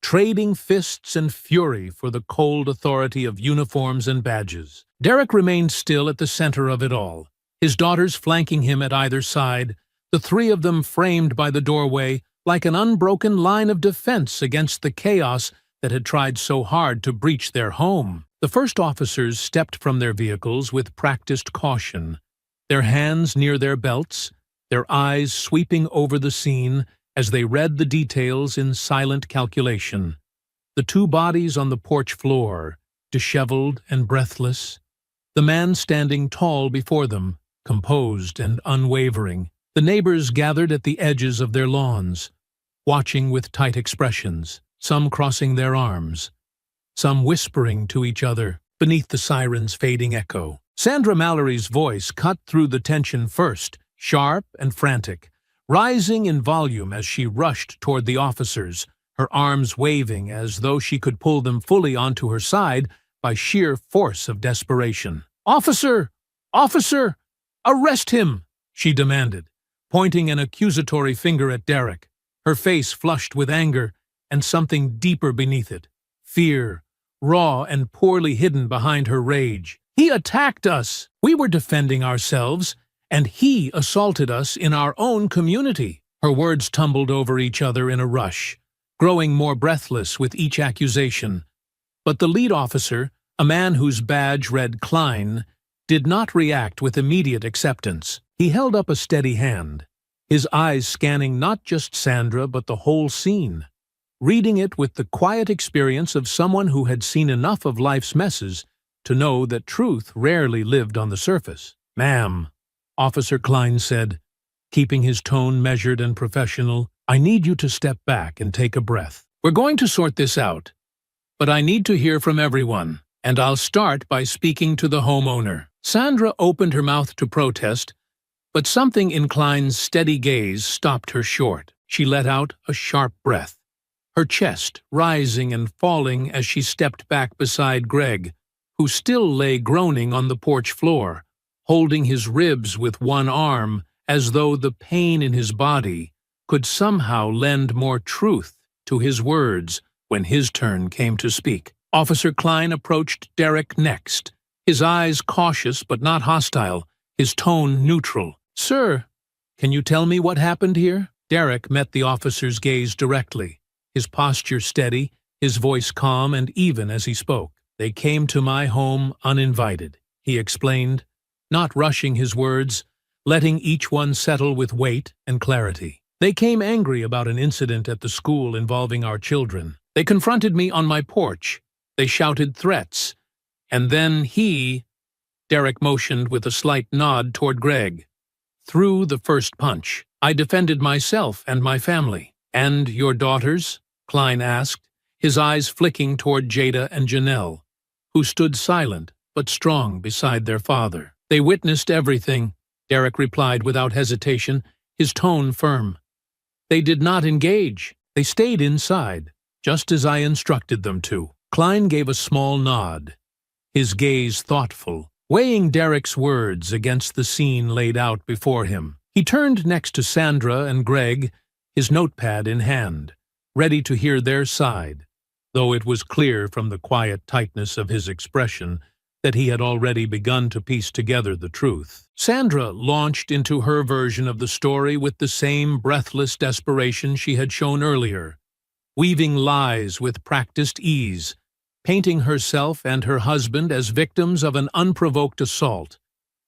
trading fists and fury for the cold authority of uniforms and badges. Derek remained still at the center of it all, his daughters flanking him at either side, the three of them framed by the doorway like an unbroken line of defense against the chaos that had tried so hard to breach their home. The first officers stepped from their vehicles with practiced caution, their hands near their belts, their eyes sweeping over the scene as they read the details in silent calculation. The two bodies on the porch floor, disheveled and breathless, the man standing tall before them, composed and unwavering. The neighbors gathered at the edges of their lawns, watching with tight expressions, some crossing their arms, some whispering to each other beneath the siren's fading echo. Sandra Mallory's voice cut through the tension first, sharp and frantic, rising in volume as she rushed toward the officers, her arms waving as though she could pull them fully onto her side by sheer force of desperation. "Officer! Officer! Arrest him!" she demanded, pointing an accusatory finger at Derek, her face flushed with anger and something deeper beneath it, fear, raw and poorly hidden behind her rage. "He attacked us! We were defending ourselves, and he assaulted us in our own community." Her words tumbled over each other in a rush, growing more breathless with each accusation. But the lead officer, a man whose badge read Klein, did not react with immediate acceptance. He held up a steady hand, his eyes scanning not just Sandra but the whole scene, reading it with the quiet experience of someone who had seen enough of life's messes to know that truth rarely lived on the surface. "Ma'am," Officer Klein said, keeping his tone measured and professional, "I need you to step back and take a breath. We're going to sort this out, but I need to hear from everyone, and I'll start by speaking to the homeowner." Sandra opened her mouth to protest, but something in Klein's steady gaze stopped her short. She let out a sharp breath, her chest rising and falling as she stepped back beside Greg, who still lay groaning on the porch floor, holding his ribs with one arm as though the pain in his body could somehow lend more truth to his words when his turn came to speak. Officer Klein approached Derek next, his eyes cautious but not hostile, his tone neutral. "Sir, can you tell me what happened here?" Derek met the officer's gaze directly, his posture steady, his voice calm and even as he spoke. "They came to my home uninvited," he explained, not rushing his words, letting each one settle with weight and clarity. "They came angry about an incident at the school involving our children. They confronted me on my porch. They shouted threats. And then Derek motioned with a slight nod toward Greg, threw the first punch. I defended myself and my family." "And your daughters?" Klein asked, his eyes flicking toward Jada and Janelle, who stood silent but strong beside their father. "They witnessed everything," Derek replied without hesitation, his tone firm. "They did not engage. They stayed inside, just as I instructed them to." Klein gave a small nod, his gaze thoughtful, weighing Derek's words against the scene laid out before him. He turned next to Sandra and Greg, his notepad in hand, ready to hear their side, though it was clear from the quiet tightness of his expression that he had already begun to piece together the truth. Sandra launched into her version of the story with the same breathless desperation she had shown earlier, weaving lies with practiced ease, painting herself and her husband as victims of an unprovoked assault,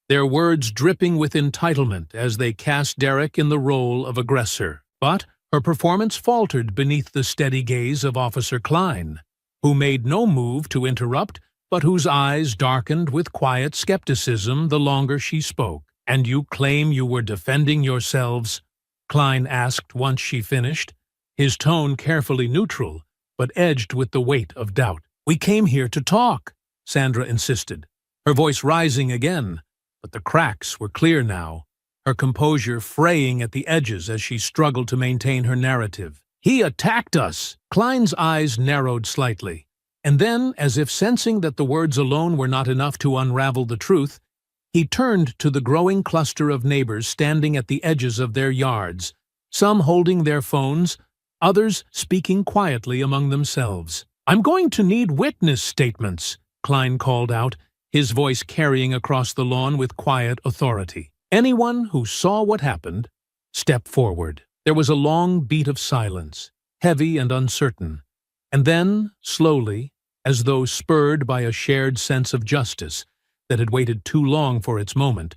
their words dripping with entitlement as they cast Derek in the role of aggressor. But her performance faltered beneath the steady gaze of Officer Klein, who made no move to interrupt, but whose eyes darkened with quiet skepticism the longer she spoke. "And you claim you were defending yourselves?" Klein asked once she finished, his tone carefully neutral, but edged with the weight of doubt. "We came here to talk," Sandra insisted, her voice rising again, but the cracks were clear now, her composure fraying at the edges as she struggled to maintain her narrative. "He attacked us!" Klein's eyes narrowed slightly, and then, as if sensing that the words alone were not enough to unravel the truth, he turned to the growing cluster of neighbors standing at the edges of their yards, some holding their phones, others speaking quietly among themselves. "I'm going to need witness statements," Klein called out, his voice carrying across the lawn with quiet authority. "Anyone who saw what happened, step forward." There was a long beat of silence, heavy and uncertain, and then, slowly, as though spurred by a shared sense of justice that had waited too long for its moment,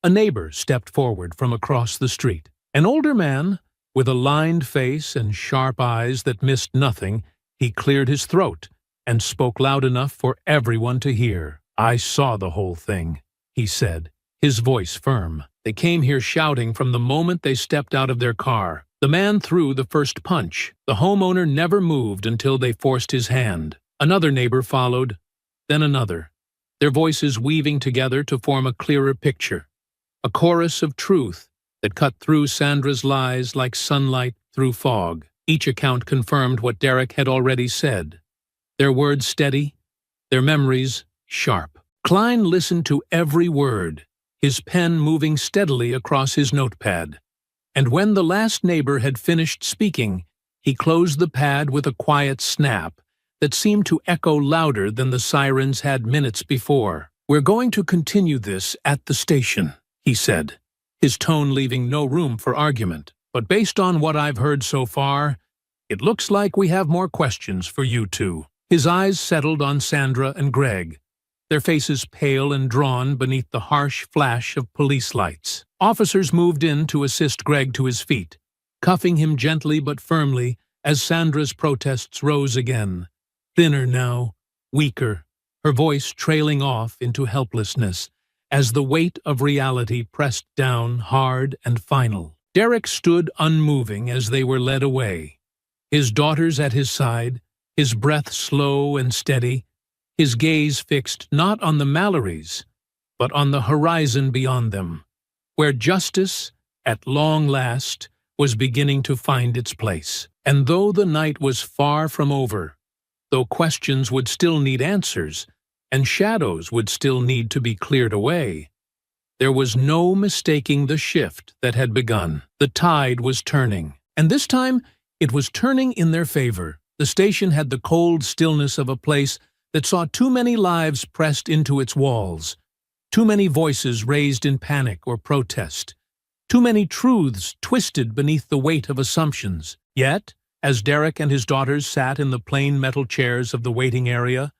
a neighbor stepped forward from across the street. An older man, with a lined face and sharp eyes that missed nothing, he cleared his throat and spoke loud enough for everyone to hear. "I saw the whole thing," he said, his voice firm. "They came here shouting from the moment they stepped out of their car. The man threw the first punch. The homeowner never moved until they forced his hand. Another neighbor followed, then another, their voices weaving together to form a clearer picture, a chorus of truth that cut through Sandra's lies like sunlight through fog. Each account confirmed what Derek had already said, their words steady, their memories sharp. Klein listened to every word, his pen moving steadily across his notepad. And when the last neighbor had finished speaking, he closed the pad with a quiet snap that seemed to echo louder than the sirens had minutes before. "We're going to continue this at the station," he said, his tone leaving no room for argument. "But based on what I've heard so far, it looks like we have more questions for you two." His eyes settled on Sandra and Greg, their faces pale and drawn beneath the harsh flash of police lights. Officers moved in to assist Greg to his feet, cuffing him gently but firmly as Sandra's protests rose again, thinner now, weaker, her voice trailing off into helplessness as the weight of reality pressed down hard and final. Derek stood unmoving as they were led away, his daughters at his side, his breath slow and steady, his gaze fixed not on the Mallorys, but on the horizon beyond them, where justice, at long last, was beginning to find its place. And though the night was far from over, though questions would still need answers, and shadows would still need to be cleared away, there was no mistaking the shift that had begun. The tide was turning, and this time it was turning in their favor. The station had the cold stillness of a place that saw too many lives pressed into its walls, too many voices raised in panic or protest, too many truths twisted beneath the weight of assumptions. Yet, as Derek and his daughters sat in the plain metal chairs of the waiting area,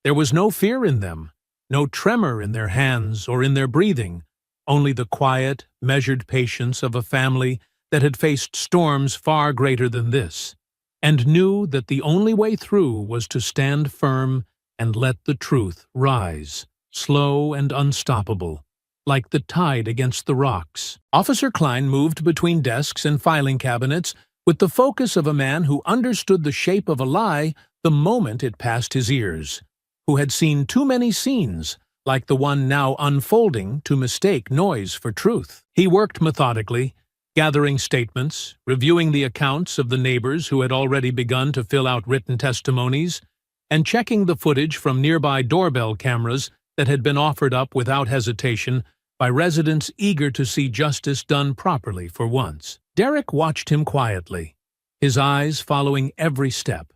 there was no fear in them, no tremor in their hands or in their breathing, only the quiet, measured patience of a family that had faced storms far greater than this, and knew that the only way through was to stand firm and let the truth rise, slow and unstoppable, like the tide against the rocks. Officer Klein moved between desks and filing cabinets with the focus of a man who understood the shape of a lie the moment it passed his ears, who had seen too many scenes, like the one now unfolding, to mistake noise for truth. He worked methodically, gathering statements, reviewing the accounts of the neighbors who had already begun to fill out written testimonies, and checking the footage from nearby doorbell cameras that had been offered up without hesitation by residents eager to see justice done properly for once. Derek watched him quietly, his eyes following every step,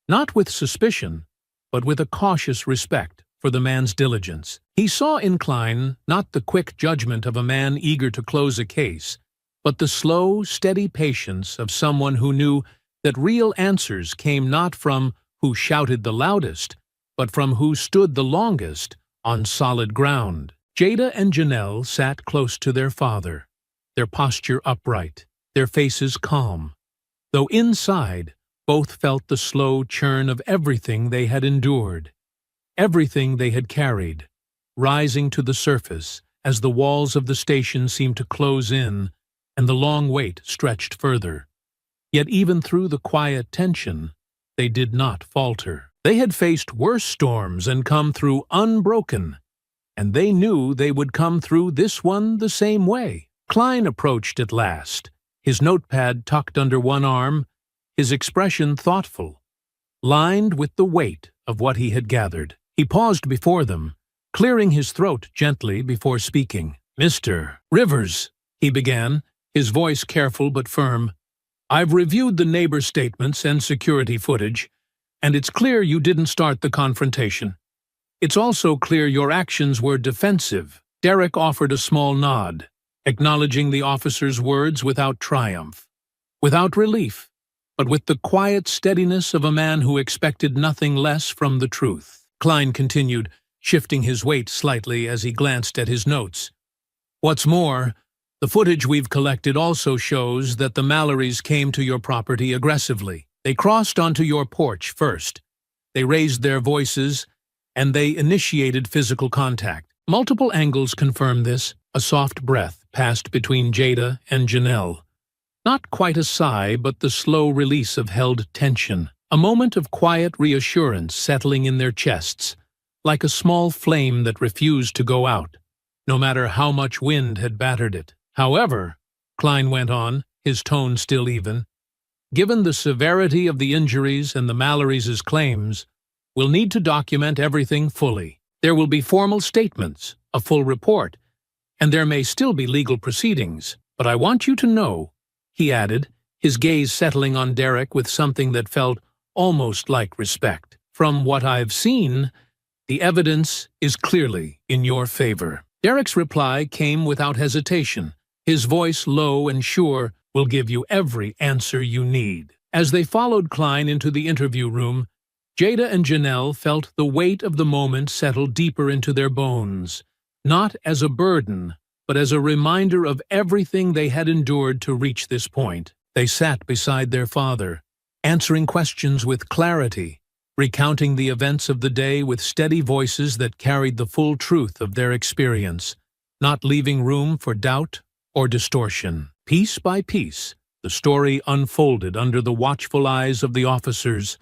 not with suspicion, but with a cautious respect for the man's diligence. He saw in Klein not the quick judgment of a man eager to close a case, but the slow, steady patience of someone who knew that real answers came not from who shouted the loudest, but from who stood the longest on solid ground. Jada and Janelle sat close to their father, their posture upright, their faces calm, though inside both felt the slow churn of everything they had endured, everything they had carried, rising to the surface as the walls of the station seemed to close in and the long wait stretched further. Yet even through the quiet tension, they did not falter. They had faced worse storms and come through unbroken, and they knew they would come through this one the same way. Klein approached at last, his notepad tucked under one arm, his expression thoughtful, lined with the weight of what he had gathered. He paused before them, clearing his throat gently before speaking. "Mr. Rivers," he began, his voice careful but firm, "I've reviewed the neighbor statements and security footage, and it's clear you didn't start the confrontation. It's also clear your actions were defensive." Derek offered a small nod, acknowledging the officer's words without triumph, without relief, but with the quiet steadiness of a man who expected nothing less from the truth. Klein continued, shifting his weight slightly as he glanced at his notes. "What's more, the footage we've collected also shows that the Mallorys came to your property aggressively. They crossed onto your porch first. They raised their voices, and they initiated physical contact. Multiple angles confirm this." A soft breath passed between Jada and Janelle. Not quite a sigh, but the slow release of held tension. A moment of quiet reassurance settling in their chests, like a small flame that refused to go out, no matter how much wind had battered it. "However," Klein went on, his tone still even, "given the severity of the injuries and the Mallorys' claims, we'll need to document everything fully. There will be formal statements, a full report, and there may still be legal proceedings. But I want you to know," he added, his gaze settling on Derek with something that felt almost like respect, From what I've seen, the evidence is clearly in your favor." Derek's reply came without hesitation. His voice, low and sure, "will give you every answer you need." As they followed Klein into the interview room, Jada and Janelle felt the weight of the moment settle deeper into their bones, not as a burden, but as a reminder of everything they had endured to reach this point. They sat beside their father, answering questions with clarity, recounting the events of the day with steady voices that carried the full truth of their experience, not leaving room for doubt or distortion. Piece by piece, the story unfolded under the watchful eyes of the officers,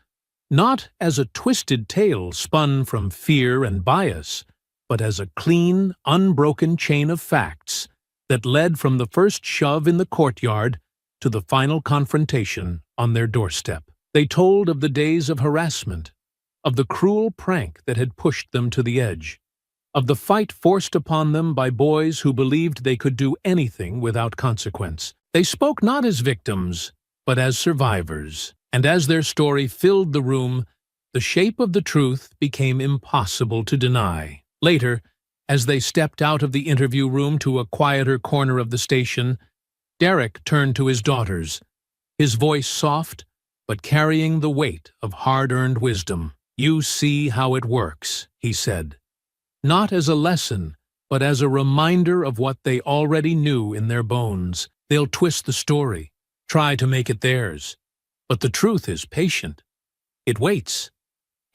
not as a twisted tale spun from fear and bias, but as a clean, unbroken chain of facts that led from the first shove in the courtyard to the final confrontation on their doorstep. They told of the days of harassment, of the cruel prank that had pushed them to the edge, of the fight forced upon them by boys who believed they could do anything without consequence. They spoke not as victims, but as survivors, and as their story filled the room, the shape of the truth became impossible to deny. Later, as they stepped out of the interview room to a quieter corner of the station, Derek turned to his daughters, his voice soft, but carrying the weight of hard-earned wisdom. "You see how it works," he said. Not as a lesson, but as a reminder of what they already knew in their bones. They'll twist the story, try to make it theirs. But the truth is patient. It waits.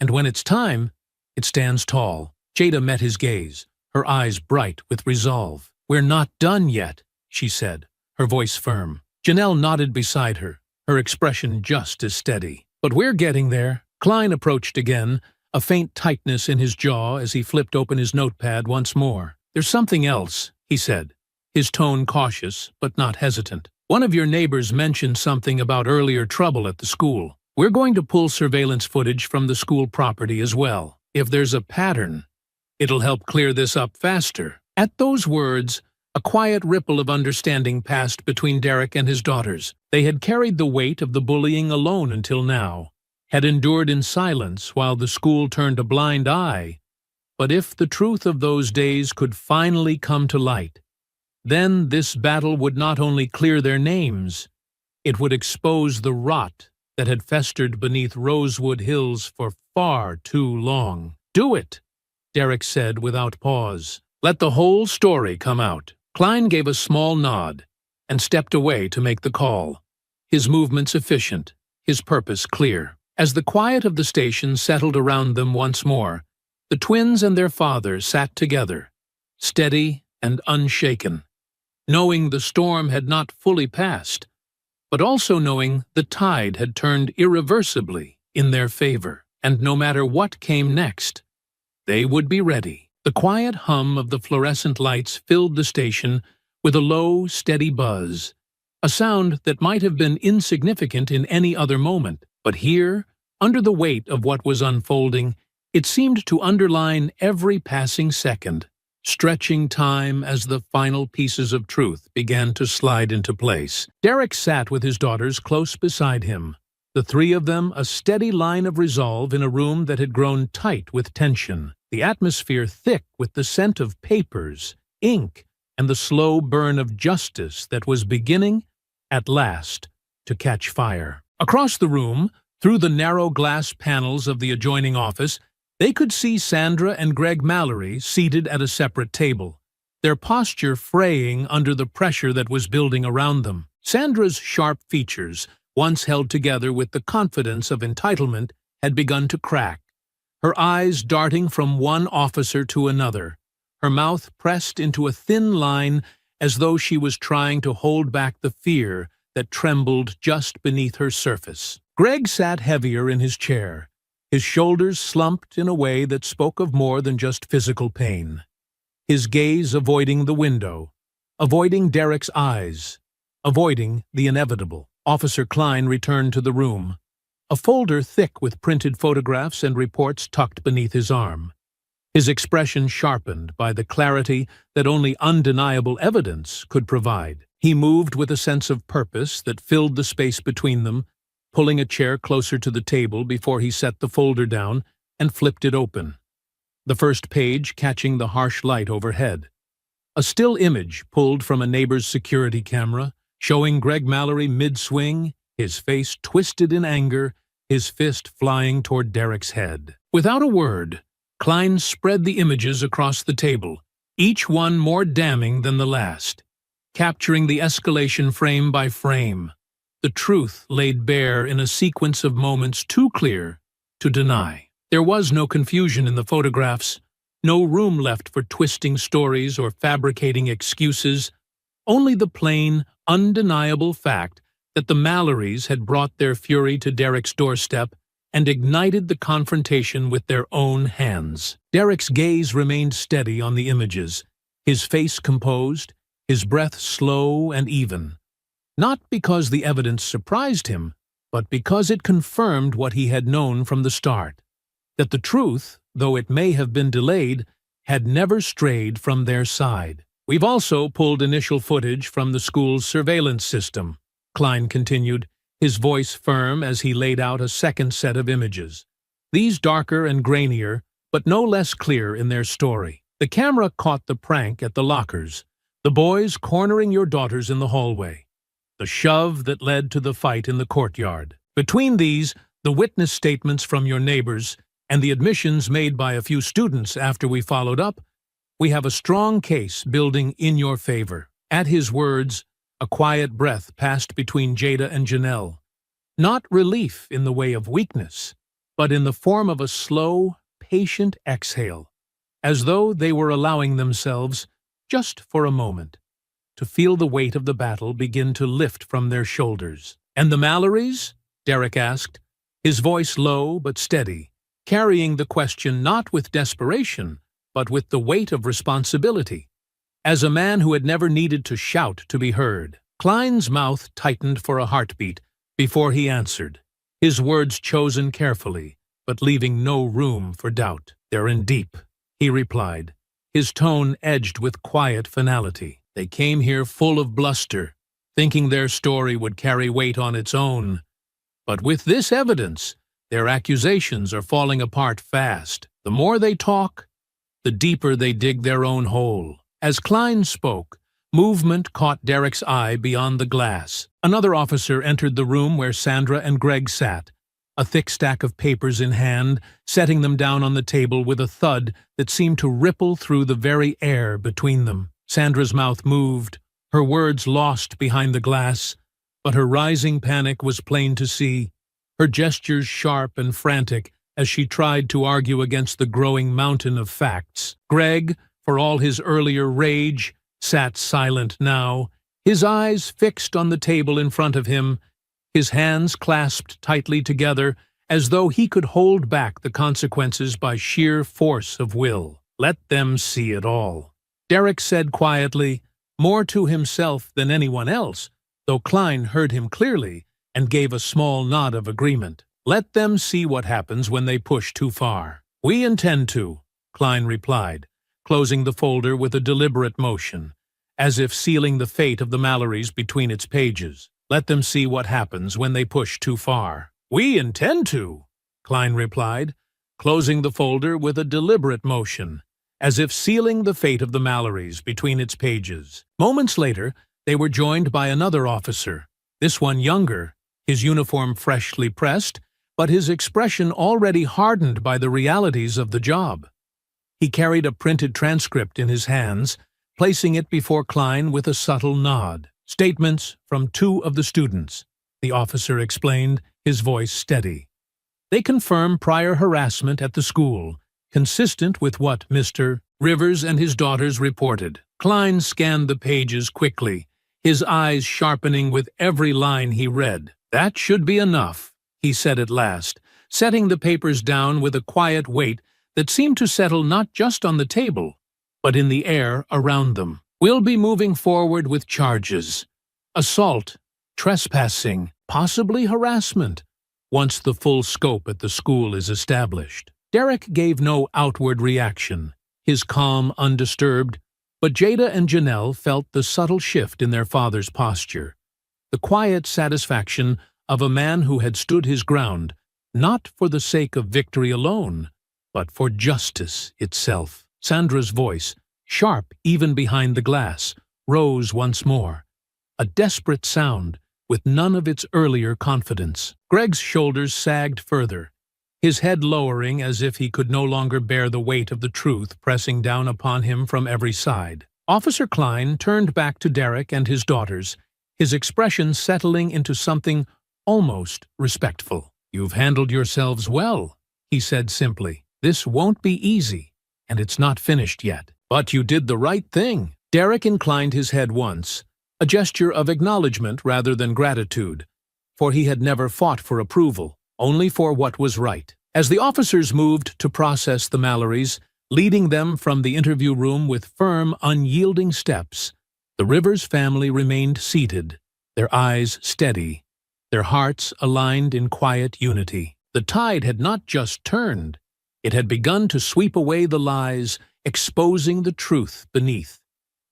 And when it's time, it stands tall. Jada met his gaze, her eyes bright with resolve. "We're not done yet," she said, her voice firm. Janelle nodded beside her, her expression just as steady. "But we're getting there." Klein approached again, a faint tightness in his jaw as he flipped open his notepad once more. "There's something else," he said, his tone cautious but not hesitant. "One of your neighbors mentioned something about earlier trouble at the school. We're going to pull surveillance footage from the school property as well. If there's a pattern, it'll help clear this up faster." At those words, a quiet ripple of understanding passed between Derek and his daughters. They had carried the weight of the bullying alone until now, had endured in silence while the school turned a blind eye. But if the truth of those days could finally come to light, then this battle would not only clear their names, it would expose the rot that had festered beneath Rosewood Hills for far too long. "Do it," Derek said without pause. "Let the whole story come out." Klein gave a small nod and stepped away to make the call, his movements efficient, his purpose clear. As the quiet of the station settled around them once more, the twins and their father sat together, steady and unshaken, knowing the storm had not fully passed, but also knowing the tide had turned irreversibly in their favor, and no matter what came next, they would be ready. The quiet hum of the fluorescent lights filled the station with a low, steady buzz, a sound that might have been insignificant in any other moment, but here, under the weight of what was unfolding, it seemed to underline every passing second, stretching time as the final pieces of truth began to slide into place. Derek sat with his daughters close beside him, the three of them a steady line of resolve in a room that had grown tight with tension, the atmosphere thick with the scent of papers, ink, and the slow burn of justice that was beginning, at last, to catch fire. Across the room, through the narrow glass panels of the adjoining office, they could see Sandra and Greg Mallory seated at a separate table, their posture fraying under the pressure that was building around them. Sandra's sharp features, once held together with the confidence of entitlement, had begun to crack, her eyes darting from one officer to another, her mouth pressed into a thin line as though she was trying to hold back the fear that trembled just beneath her surface. Greg sat heavier in his chair, his shoulders slumped in a way that spoke of more than just physical pain, his gaze avoiding the window, avoiding Derek's eyes, avoiding the inevitable. Officer Klein returned to the room, a folder thick with printed photographs and reports tucked beneath his arm, his expression sharpened by the clarity that only undeniable evidence could provide. He moved with a sense of purpose that filled the space between them, pulling a chair closer to the table before he set the folder down and flipped it open. The first page catching the harsh light overhead. A still image pulled from a neighbor's security camera, showing Greg Mallory mid-swing, his face twisted in anger, his fist flying toward Derek's head. Without a word, Klein spread the images across the table, each one more damning than the last, capturing the escalation frame by frame, the truth laid bare in a sequence of moments too clear to deny. There was no confusion in the photographs, no room left for twisting stories or fabricating excuses, only the plain, undeniable fact that the Mallorys had brought their fury to Derek's doorstep and ignited the confrontation with their own hands. Derek's gaze remained steady on the images, his face composed, his breath slow and even. Not because the evidence surprised him, but because it confirmed what he had known from the start, that the truth, though it may have been delayed, had never strayed from their side. We've also pulled initial footage from the school's surveillance system, Klein continued, his voice firm as he laid out a second set of images. These darker and grainier, but no less clear in their story. The camera caught the prank at the lockers, the boys cornering your daughters in the hallway, the shove that led to the fight in the courtyard. Between these, the witness statements from your neighbors, and the admissions made by a few students after we followed up, we have a strong case building in your favor. At his words, a quiet breath passed between Jada and Janelle. Not relief in the way of weakness, but in the form of a slow, patient exhale, as though they were allowing themselves, just for a moment, to feel the weight of the battle begin to lift from their shoulders. "And the Mallorys?" Derek asked, his voice low but steady, carrying the question not with desperation, but with the weight of responsibility. As a man who had never needed to shout to be heard, Klein's mouth tightened for a heartbeat before he answered, his words chosen carefully, but leaving no room for doubt. "They're in deep," he replied, his tone edged with quiet finality. "They came here full of bluster, thinking their story would carry weight on its own. But with this evidence, their accusations are falling apart fast. The more they talk, the deeper they dig their own hole." As Klein spoke, movement caught Derek's eye beyond the glass. Another officer entered the room where Sandra and Greg sat, a thick stack of papers in hand, setting them down on the table with a thud that seemed to ripple through the very air between them. Sandra's mouth moved, her words lost behind the glass, but her rising panic was plain to see, her gestures sharp and frantic as she tried to argue against the growing mountain of facts. Greg, for all his earlier rage, sat silent now, his eyes fixed on the table in front of him, his hands clasped tightly together as though he could hold back the consequences by sheer force of will. "Let them see it all," Derek said quietly, more to himself than anyone else, though Klein heard him clearly and gave a small nod of agreement. "Let them see what happens when they push too far." "We intend to," Klein replied, closing the folder with a deliberate motion, as if sealing the fate of the Mallorys between its pages. "Let them see what happens when they push too far." "We intend to," Klein replied, closing the folder with a deliberate motion, as if sealing the fate of the Mallorys between its pages. Moments later, they were joined by another officer, this one younger, his uniform freshly pressed, but his expression already hardened by the realities of the job. He carried a printed transcript in his hands, placing it before Klein with a subtle nod. "Statements from 2 of the students," the officer explained, his voice steady. "They confirm prior harassment at the school, consistent with what Mr. Rivers and his daughters reported." Klein scanned the pages quickly, his eyes sharpening with every line he read. "That should be enough," he said at last, setting the papers down with a quiet weight that seemed to settle not just on the table, but in the air around them. "We'll be moving forward with charges. Assault, trespassing, possibly harassment, once the full scope at the school is established." Derek gave no outward reaction, his calm undisturbed, but Jada and Janelle felt the subtle shift in their father's posture, the quiet satisfaction of a man who had stood his ground, not for the sake of victory alone, but for justice itself. Sandra's voice, sharp even behind the glass, rose once more, a desperate sound with none of its earlier confidence. Greg's shoulders sagged further, his head lowering as if he could no longer bear the weight of the truth pressing down upon him from every side. Officer Klein turned back to Derek and his daughters, his expression settling into something almost respectful. "You've handled yourselves well," he said simply. "This won't be easy, and it's not finished yet. But you did the right thing." Derek inclined his head once, a gesture of acknowledgement rather than gratitude, for he had never fought for approval, only for what was right. As the officers moved to process the Mallorys, leading them from the interview room with firm, unyielding steps, the Rivers family remained seated, their eyes steady, their hearts aligned in quiet unity. The tide had not just turned, it had begun to sweep away the lies, exposing the truth beneath.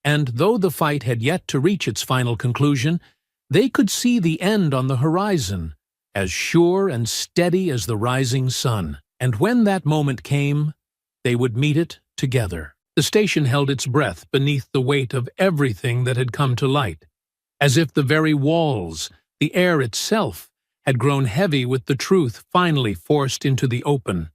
And though the fight had yet to reach its final conclusion, they could see the end on the horizon, as sure and steady as the rising sun. And when that moment came, they would meet it together. The station held its breath beneath the weight of everything that had come to light, as if the very walls, the air itself, had grown heavy with the truth finally forced into the open,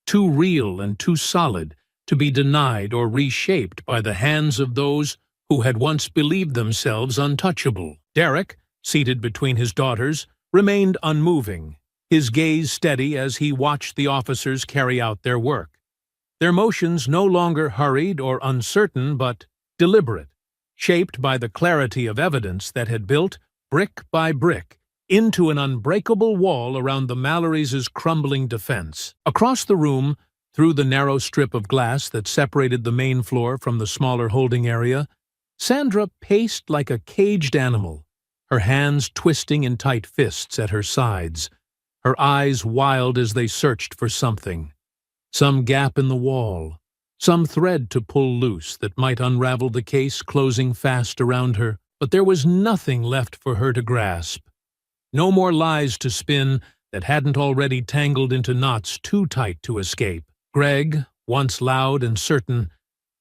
too real and too solid to be denied or reshaped by the hands of those who had once believed themselves untouchable. Derek, seated between his daughters, remained unmoving, his gaze steady as he watched the officers carry out their work. Their motions no longer hurried or uncertain, but deliberate, shaped by the clarity of evidence that had built, brick by brick, into an unbreakable wall around the Mallorys' crumbling defense. Across the room, through the narrow strip of glass that separated the main floor from the smaller holding area, Sandra paced like a caged animal, her hands twisting in tight fists at her sides, her eyes wild as they searched for something. Some gap in the wall, some thread to pull loose that might unravel the case closing fast around her, but there was nothing left for her to grasp. No more lies to spin that hadn't already tangled into knots too tight to escape. Greg, once loud and certain,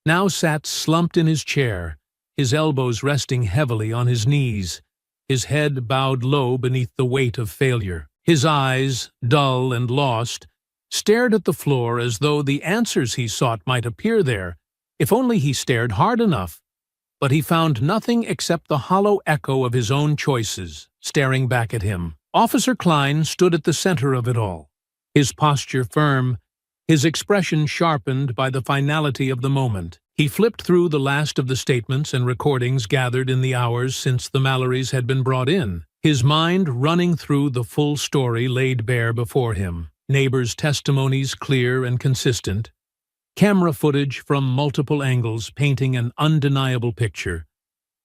now sat slumped in his chair, his elbows resting heavily on his knees, his head bowed low beneath the weight of failure. His eyes, dull and lost, stared at the floor as though the answers he sought might appear there, if only he stared hard enough. But he found nothing except the hollow echo of his own choices, staring back at him. Officer Klein stood at the center of it all, his posture firm, his expression sharpened by the finality of the moment. He flipped through the last of the statements and recordings gathered in the hours since the Mallorys had been brought in, his mind running through the full story laid bare before him. Neighbors' testimonies clear and consistent, camera footage from multiple angles painting an undeniable picture,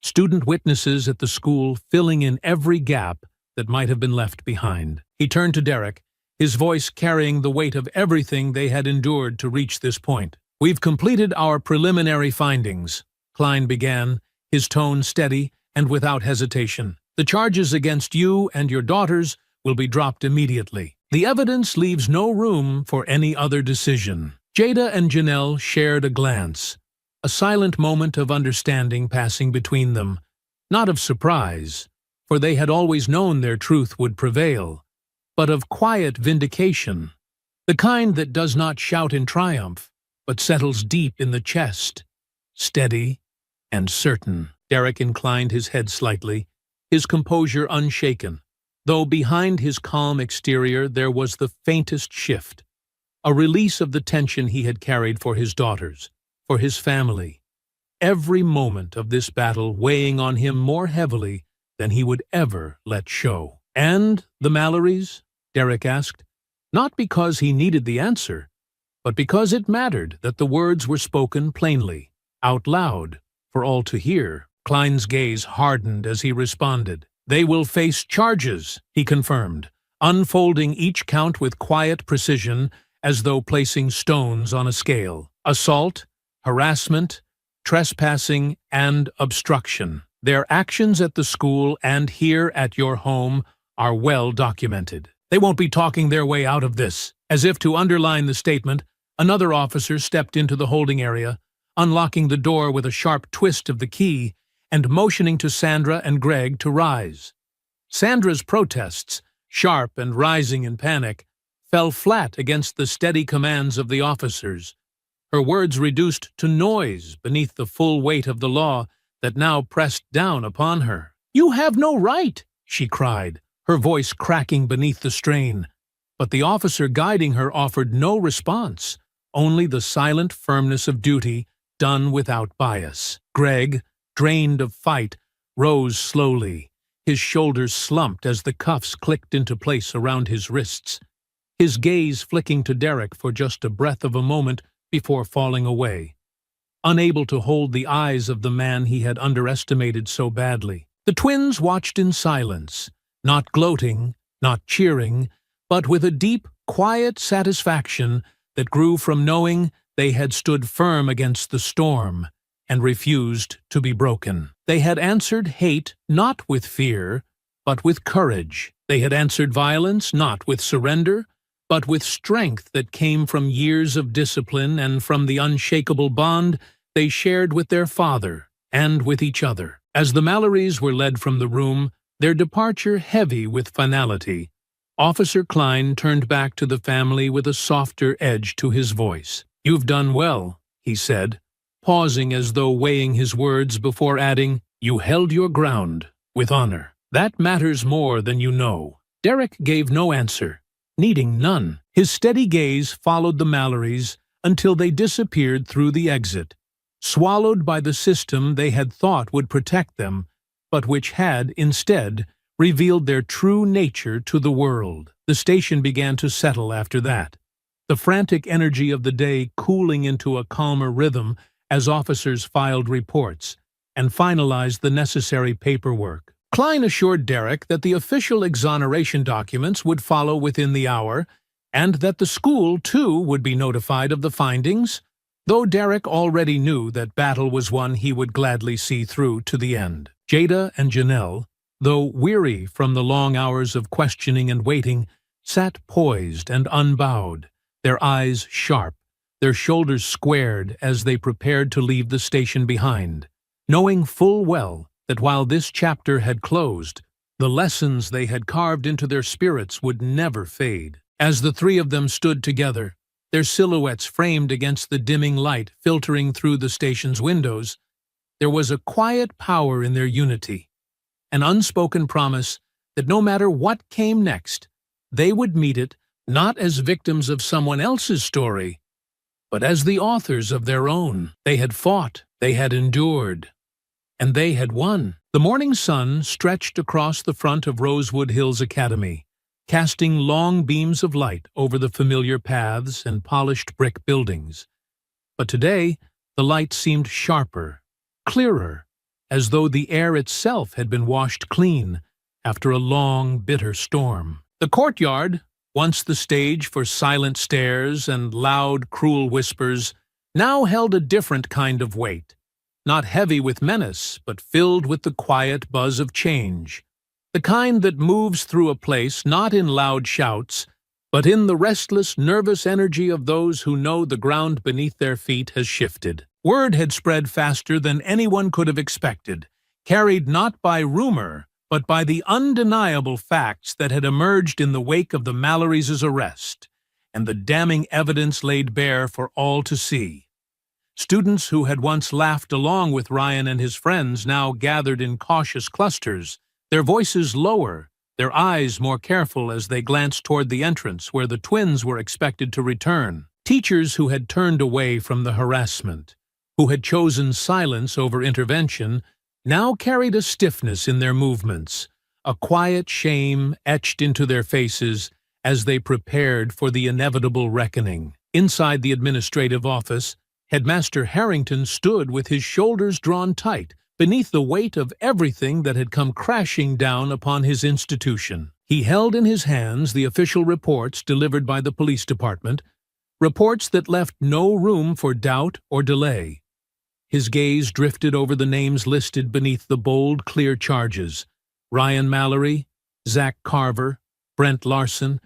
student witnesses at the school filling in every gap that might have been left behind. He turned to Derek, his voice carrying the weight of everything they had endured to reach this point. "We've completed our preliminary findings," Klein began, his tone steady and without hesitation. "The charges against you and your daughters will be dropped immediately. The evidence leaves no room for any other decision." Jada and Janelle shared a glance, a silent moment of understanding passing between them, not of surprise, for they had always known their truth would prevail, but of quiet vindication, the kind that does not shout in triumph, but settles deep in the chest, steady and certain. Derek inclined his head slightly, his composure unshaken, though behind his calm exterior there was the faintest shift, a release of the tension he had carried for his daughters, for his family, every moment of this battle weighing on him more heavily than he would ever let show. "And the Mallorys?" Derek asked, not because he needed the answer, but because it mattered that the words were spoken plainly, out loud, for all to hear. Klein's gaze hardened as he responded. "They will face charges," he confirmed, unfolding each count with quiet precision as though placing stones on a scale. "Assault, harassment, trespassing, and obstruction. Their actions at the school and here at your home are well documented. They won't be talking their way out of this." As if to underline the statement, another officer stepped into the holding area, unlocking the door with a sharp twist of the key and motioning to Sandra and Greg to rise. Sandra's protests, sharp and rising in panic, fell flat against the steady commands of the officers. Her words reduced to noise beneath the full weight of the law that now pressed down upon her. "You have no right," she cried, her voice cracking beneath the strain. But the officer guiding her offered no response, only the silent firmness of duty done without bias. Greg, drained of fight, rose slowly. His shoulders slumped as the cuffs clicked into place around his wrists, his gaze flicking to Derek for just a breath of a moment before falling away, unable to hold the eyes of the man he had underestimated so badly. The twins watched in silence, not gloating, not cheering, but with a deep, quiet satisfaction that grew from knowing they had stood firm against the storm and refused to be broken. They had answered hate not with fear, but with courage. They had answered violence not with surrender, but with strength that came from years of discipline and from the unshakable bond they shared with their father and with each other. As the Mallorys were led from the room, their departure heavy with finality, Officer Klein turned back to the family with a softer edge to his voice. "You've done well," he said, pausing as though weighing his words before adding, "You held your ground with honor. That matters more than you know." Derek gave no answer, needing none. His steady gaze followed the Mallorys until they disappeared through the exit, swallowed by the system they had thought would protect them, but which had, instead, revealed their true nature to the world. The station began to settle after that, the frantic energy of the day cooling into a calmer rhythm as officers filed reports and finalized the necessary paperwork. Klein assured Derek that the official exoneration documents would follow within the hour, and that the school, too, would be notified of the findings, though Derek already knew that battle was one he would gladly see through to the end. Jada and Janelle, though weary from the long hours of questioning and waiting, sat poised and unbowed, their eyes sharp, their shoulders squared as they prepared to leave the station behind, knowing full well that while this chapter had closed, the lessons they had carved into their spirits would never fade. As the three of them stood together, their silhouettes framed against the dimming light filtering through the station's windows, there was a quiet power in their unity, an unspoken promise that no matter what came next, they would meet it not as victims of someone else's story, but as the authors of their own. They had fought, they had endured, and they had won. The morning sun stretched across the front of Rosewood Hills Academy, casting long beams of light over the familiar paths and polished brick buildings. But today, the light seemed sharper, clearer, as though the air itself had been washed clean after a long, bitter storm. The courtyard, once the stage for silent stares and loud, cruel whispers, now held a different kind of weight, not heavy with menace, but filled with the quiet buzz of change, the kind that moves through a place not in loud shouts, but in the restless, nervous energy of those who know the ground beneath their feet has shifted. Word had spread faster than anyone could have expected, carried not by rumor, but by the undeniable facts that had emerged in the wake of the Mallorys' arrest, and the damning evidence laid bare for all to see. Students who had once laughed along with Ryan and his friends now gathered in cautious clusters, their voices lower, their eyes more careful as they glanced toward the entrance where the twins were expected to return. Teachers who had turned away from the harassment, who had chosen silence over intervention, now carried a stiffness in their movements, a quiet shame etched into their faces as they prepared for the inevitable reckoning. Inside the administrative office, Headmaster Harrington stood with his shoulders drawn tight beneath the weight of everything that had come crashing down upon his institution. He held in his hands the official reports delivered by the police department, reports that left no room for doubt or delay. His gaze drifted over the names listed beneath the bold, clear charges: Ryan Mallory, Zach Carver, Brent Larson,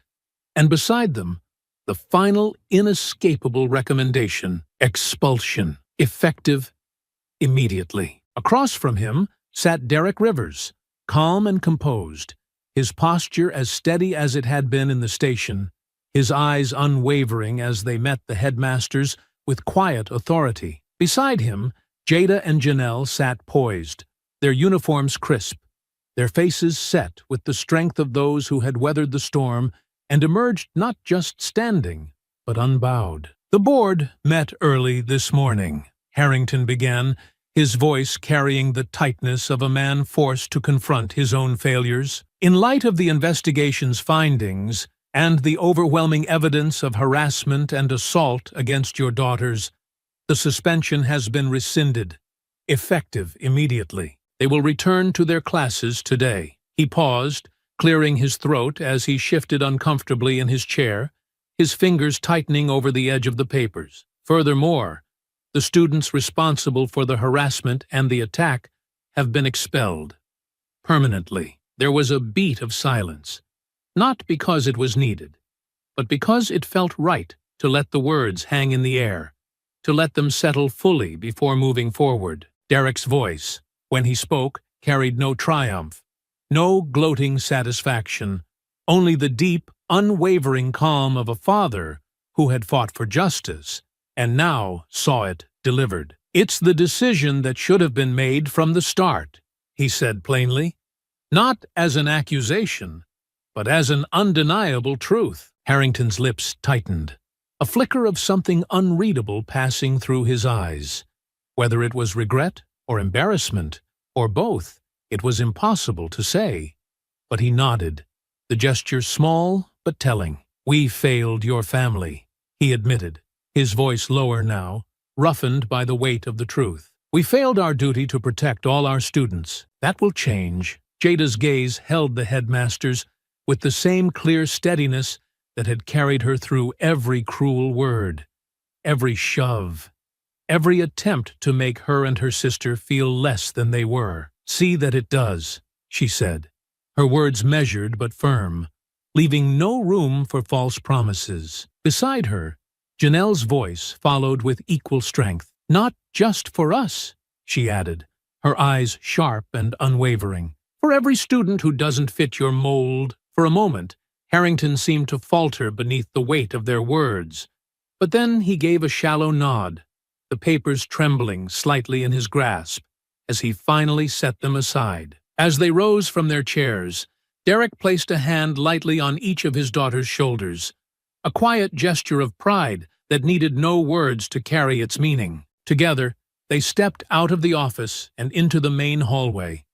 and beside them, the final inescapable recommendation: expulsion, effective immediately. Across from him sat Derek Rivers, calm and composed, his posture as steady as it had been in the station, his eyes unwavering as they met the headmaster's with quiet authority. Beside him, Jada and Janelle sat poised, their uniforms crisp, their faces set with the strength of those who had weathered the storm and emerged not just standing, but unbowed. "The board met early this morning," Harrington began, his voice carrying the tightness of a man forced to confront his own failures. "In light of the investigation's findings and the overwhelming evidence of harassment and assault against your daughters, the suspension has been rescinded, effective immediately. They will return to their classes today." He paused, clearing his throat as he shifted uncomfortably in his chair, his fingers tightening over the edge of the papers. "Furthermore, the students responsible for the harassment and the attack have been expelled. Permanently." There was a beat of silence, not because it was needed, but because it felt right to let the words hang in the air, to let them settle fully before moving forward. Derek's voice, when he spoke, carried no triumph, no gloating satisfaction, only the deep, unwavering calm of a father who had fought for justice and now saw it delivered. "It's the decision that should have been made from the start," he said plainly, "not as an accusation, but as an undeniable truth." Harrington's lips tightened, a flicker of something unreadable passing through his eyes. Whether it was regret or embarrassment, or both, it was impossible to say. But he nodded, the gesture small but telling. "We failed your family," he admitted, his voice lower now, roughened by the weight of the truth. "We failed our duty to protect all our students. That will change." Jada's gaze held the headmaster's with the same clear steadiness that had carried her through every cruel word, every shove, every attempt to make her and her sister feel less than they were. "See that it does," she said, her words measured but firm, leaving no room for false promises. Beside her, Janelle's voice followed with equal strength. "Not just for us," she added, her eyes sharp and unwavering. "For every student who doesn't fit your mold." For a moment, Harrington seemed to falter beneath the weight of their words, but then he gave a shallow nod, the papers trembling slightly in his grasp as he finally set them aside. As they rose from their chairs, Derek placed a hand lightly on each of his daughter's shoulders, a quiet gesture of pride that needed no words to carry its meaning. Together, they stepped out of the office and into the main hallway,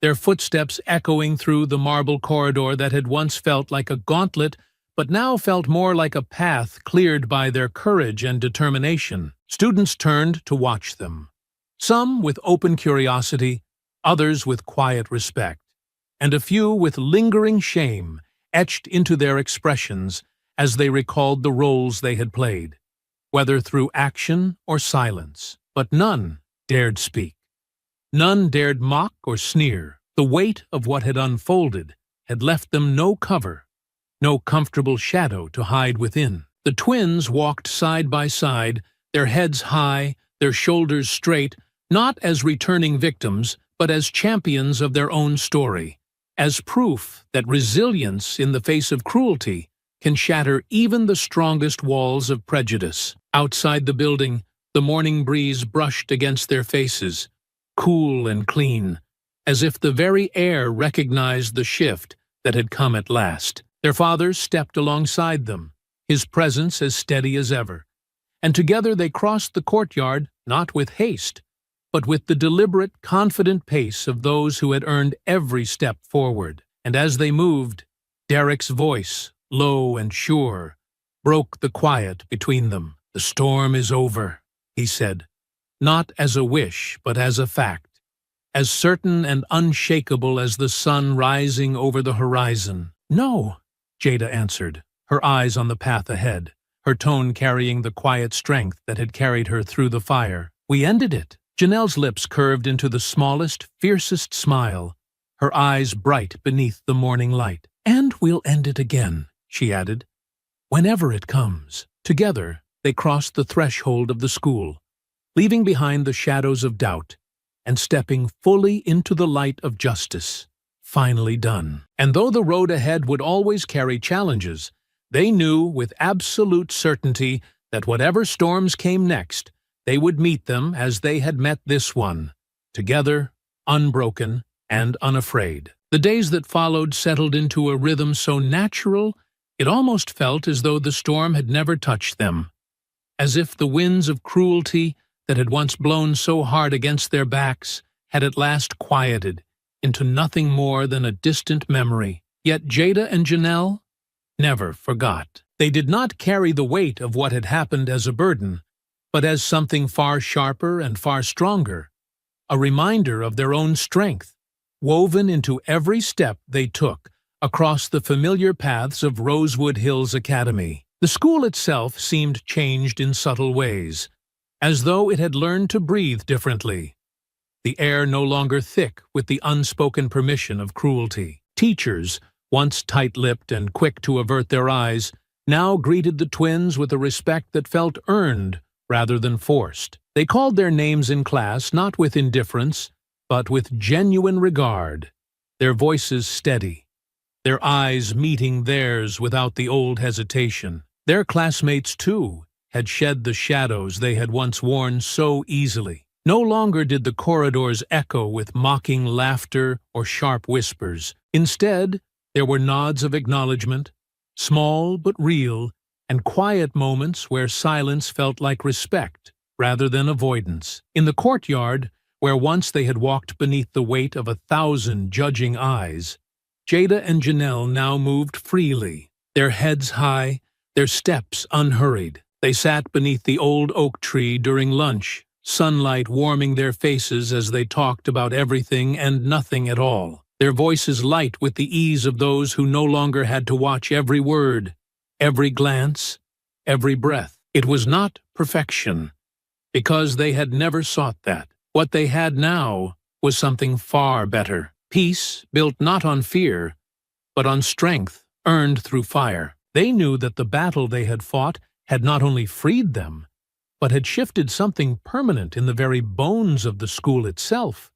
their footsteps echoing through the marble corridor that had once felt like a gauntlet but now felt more like a path cleared by their courage and determination. Students turned to watch them, some with open curiosity, others with quiet respect, and a few with lingering shame etched into their expressions as they recalled the roles they had played, whether through action or silence. But none dared speak. None dared mock or sneer. The weight of what had unfolded had left them no cover, no comfortable shadow to hide within. The twins walked side by side, their heads high, their shoulders straight, not as returning victims, but as champions of their own story, as proof that resilience in the face of cruelty can shatter even the strongest walls of prejudice. Outside the building, the morning breeze brushed against their faces, cool and clean, as if the very air recognized the shift that had come at last. Their father stepped alongside them, his presence as steady as ever, and together they crossed the courtyard not with haste, but with the deliberate, confident pace of those who had earned every step forward. And as they moved, Derek's voice, low and sure, broke the quiet between them. "The storm is over," he said, not as a wish, but as a fact, as certain and unshakable as the sun rising over the horizon. "No," Jada answered, her eyes on the path ahead, her tone carrying the quiet strength that had carried her through the fire. "We ended it." Janelle's lips curved into the smallest, fiercest smile, her eyes bright beneath the morning light. "And we'll end it again," she added, "whenever it comes." Together, they crossed the threshold of the school, leaving behind the shadows of doubt and stepping fully into the light of justice. Finally done. And though the road ahead would always carry challenges, they knew with absolute certainty that whatever storms came next, they would meet them as they had met this one, together, unbroken, and unafraid. The days that followed settled into a rhythm so natural it almost felt as though the storm had never touched them, as if the winds of cruelty that had once blown so hard against their backs had at last quieted into nothing more than a distant memory. Yet Jada and Janelle never forgot. They did not carry the weight of what had happened as a burden, but as something far sharper and far stronger, a reminder of their own strength, woven into every step they took across the familiar paths of Rosewood Hills Academy. The school itself seemed changed in subtle ways, as though it had learned to breathe differently. The air no longer thick with the unspoken permission of cruelty. Teachers, once tight-lipped and quick to avert their eyes, now greeted the twins with a respect that felt earned rather than forced. They called their names in class not with indifference, but with genuine regard, their voices steady, their eyes meeting theirs without the old hesitation. Their classmates, too, had shed the shadows they had once worn so easily. No longer did the corridors echo with mocking laughter or sharp whispers. Instead, there were nods of acknowledgement, small but real, and quiet moments where silence felt like respect rather than avoidance. In the courtyard, where once they had walked beneath the weight of 1,000 judging eyes, Jada and Janelle now moved freely, their heads high, their steps unhurried. They sat beneath the old oak tree during lunch, sunlight warming their faces as they talked about everything and nothing at all, their voices light with the ease of those who no longer had to watch every word, every glance, every breath. It was not perfection, because they had never sought that. What they had now was something far better. Peace built not on fear, but on strength earned through fire. They knew that the battle they had fought had not only freed them, but had shifted something permanent in the very bones of the school itself,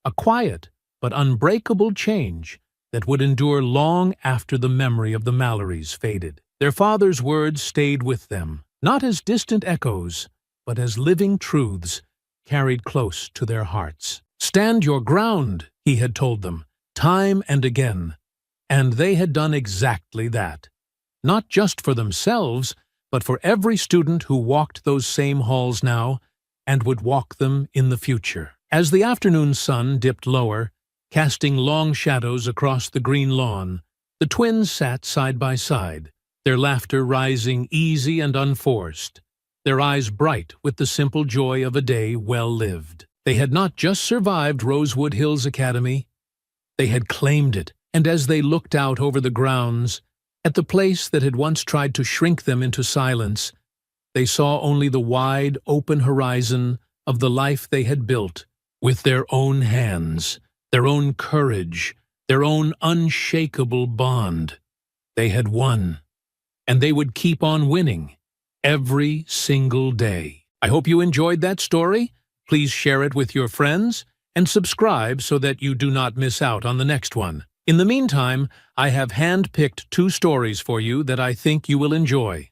a quiet but unbreakable change that would endure long after the memory of the Mallorys faded. Their father's words stayed with them, not as distant echoes, but as living truths carried close to their hearts. "Stand your ground," he had told them, time and again, and they had done exactly that. Not just for themselves, but for every student who walked those same halls now and would walk them in the future. As the afternoon sun dipped lower, casting long shadows across the green lawn, the twins sat side by side, their laughter rising easy and unforced, their eyes bright with the simple joy of a day well lived. They had not just survived Rosewood Hills Academy, they had claimed it, and as they looked out over the grounds, at the place that had once tried to shrink them into silence, they saw only the wide, open horizon of the life they had built with their own hands, their own courage, their own unshakable bond. They had won, and they would keep on winning every single day. I hope you enjoyed that story. Please share it with your friends and subscribe so that you do not miss out on the next one. In the meantime, I have hand-picked 2 stories for you that I think you will enjoy.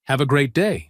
Have a great day.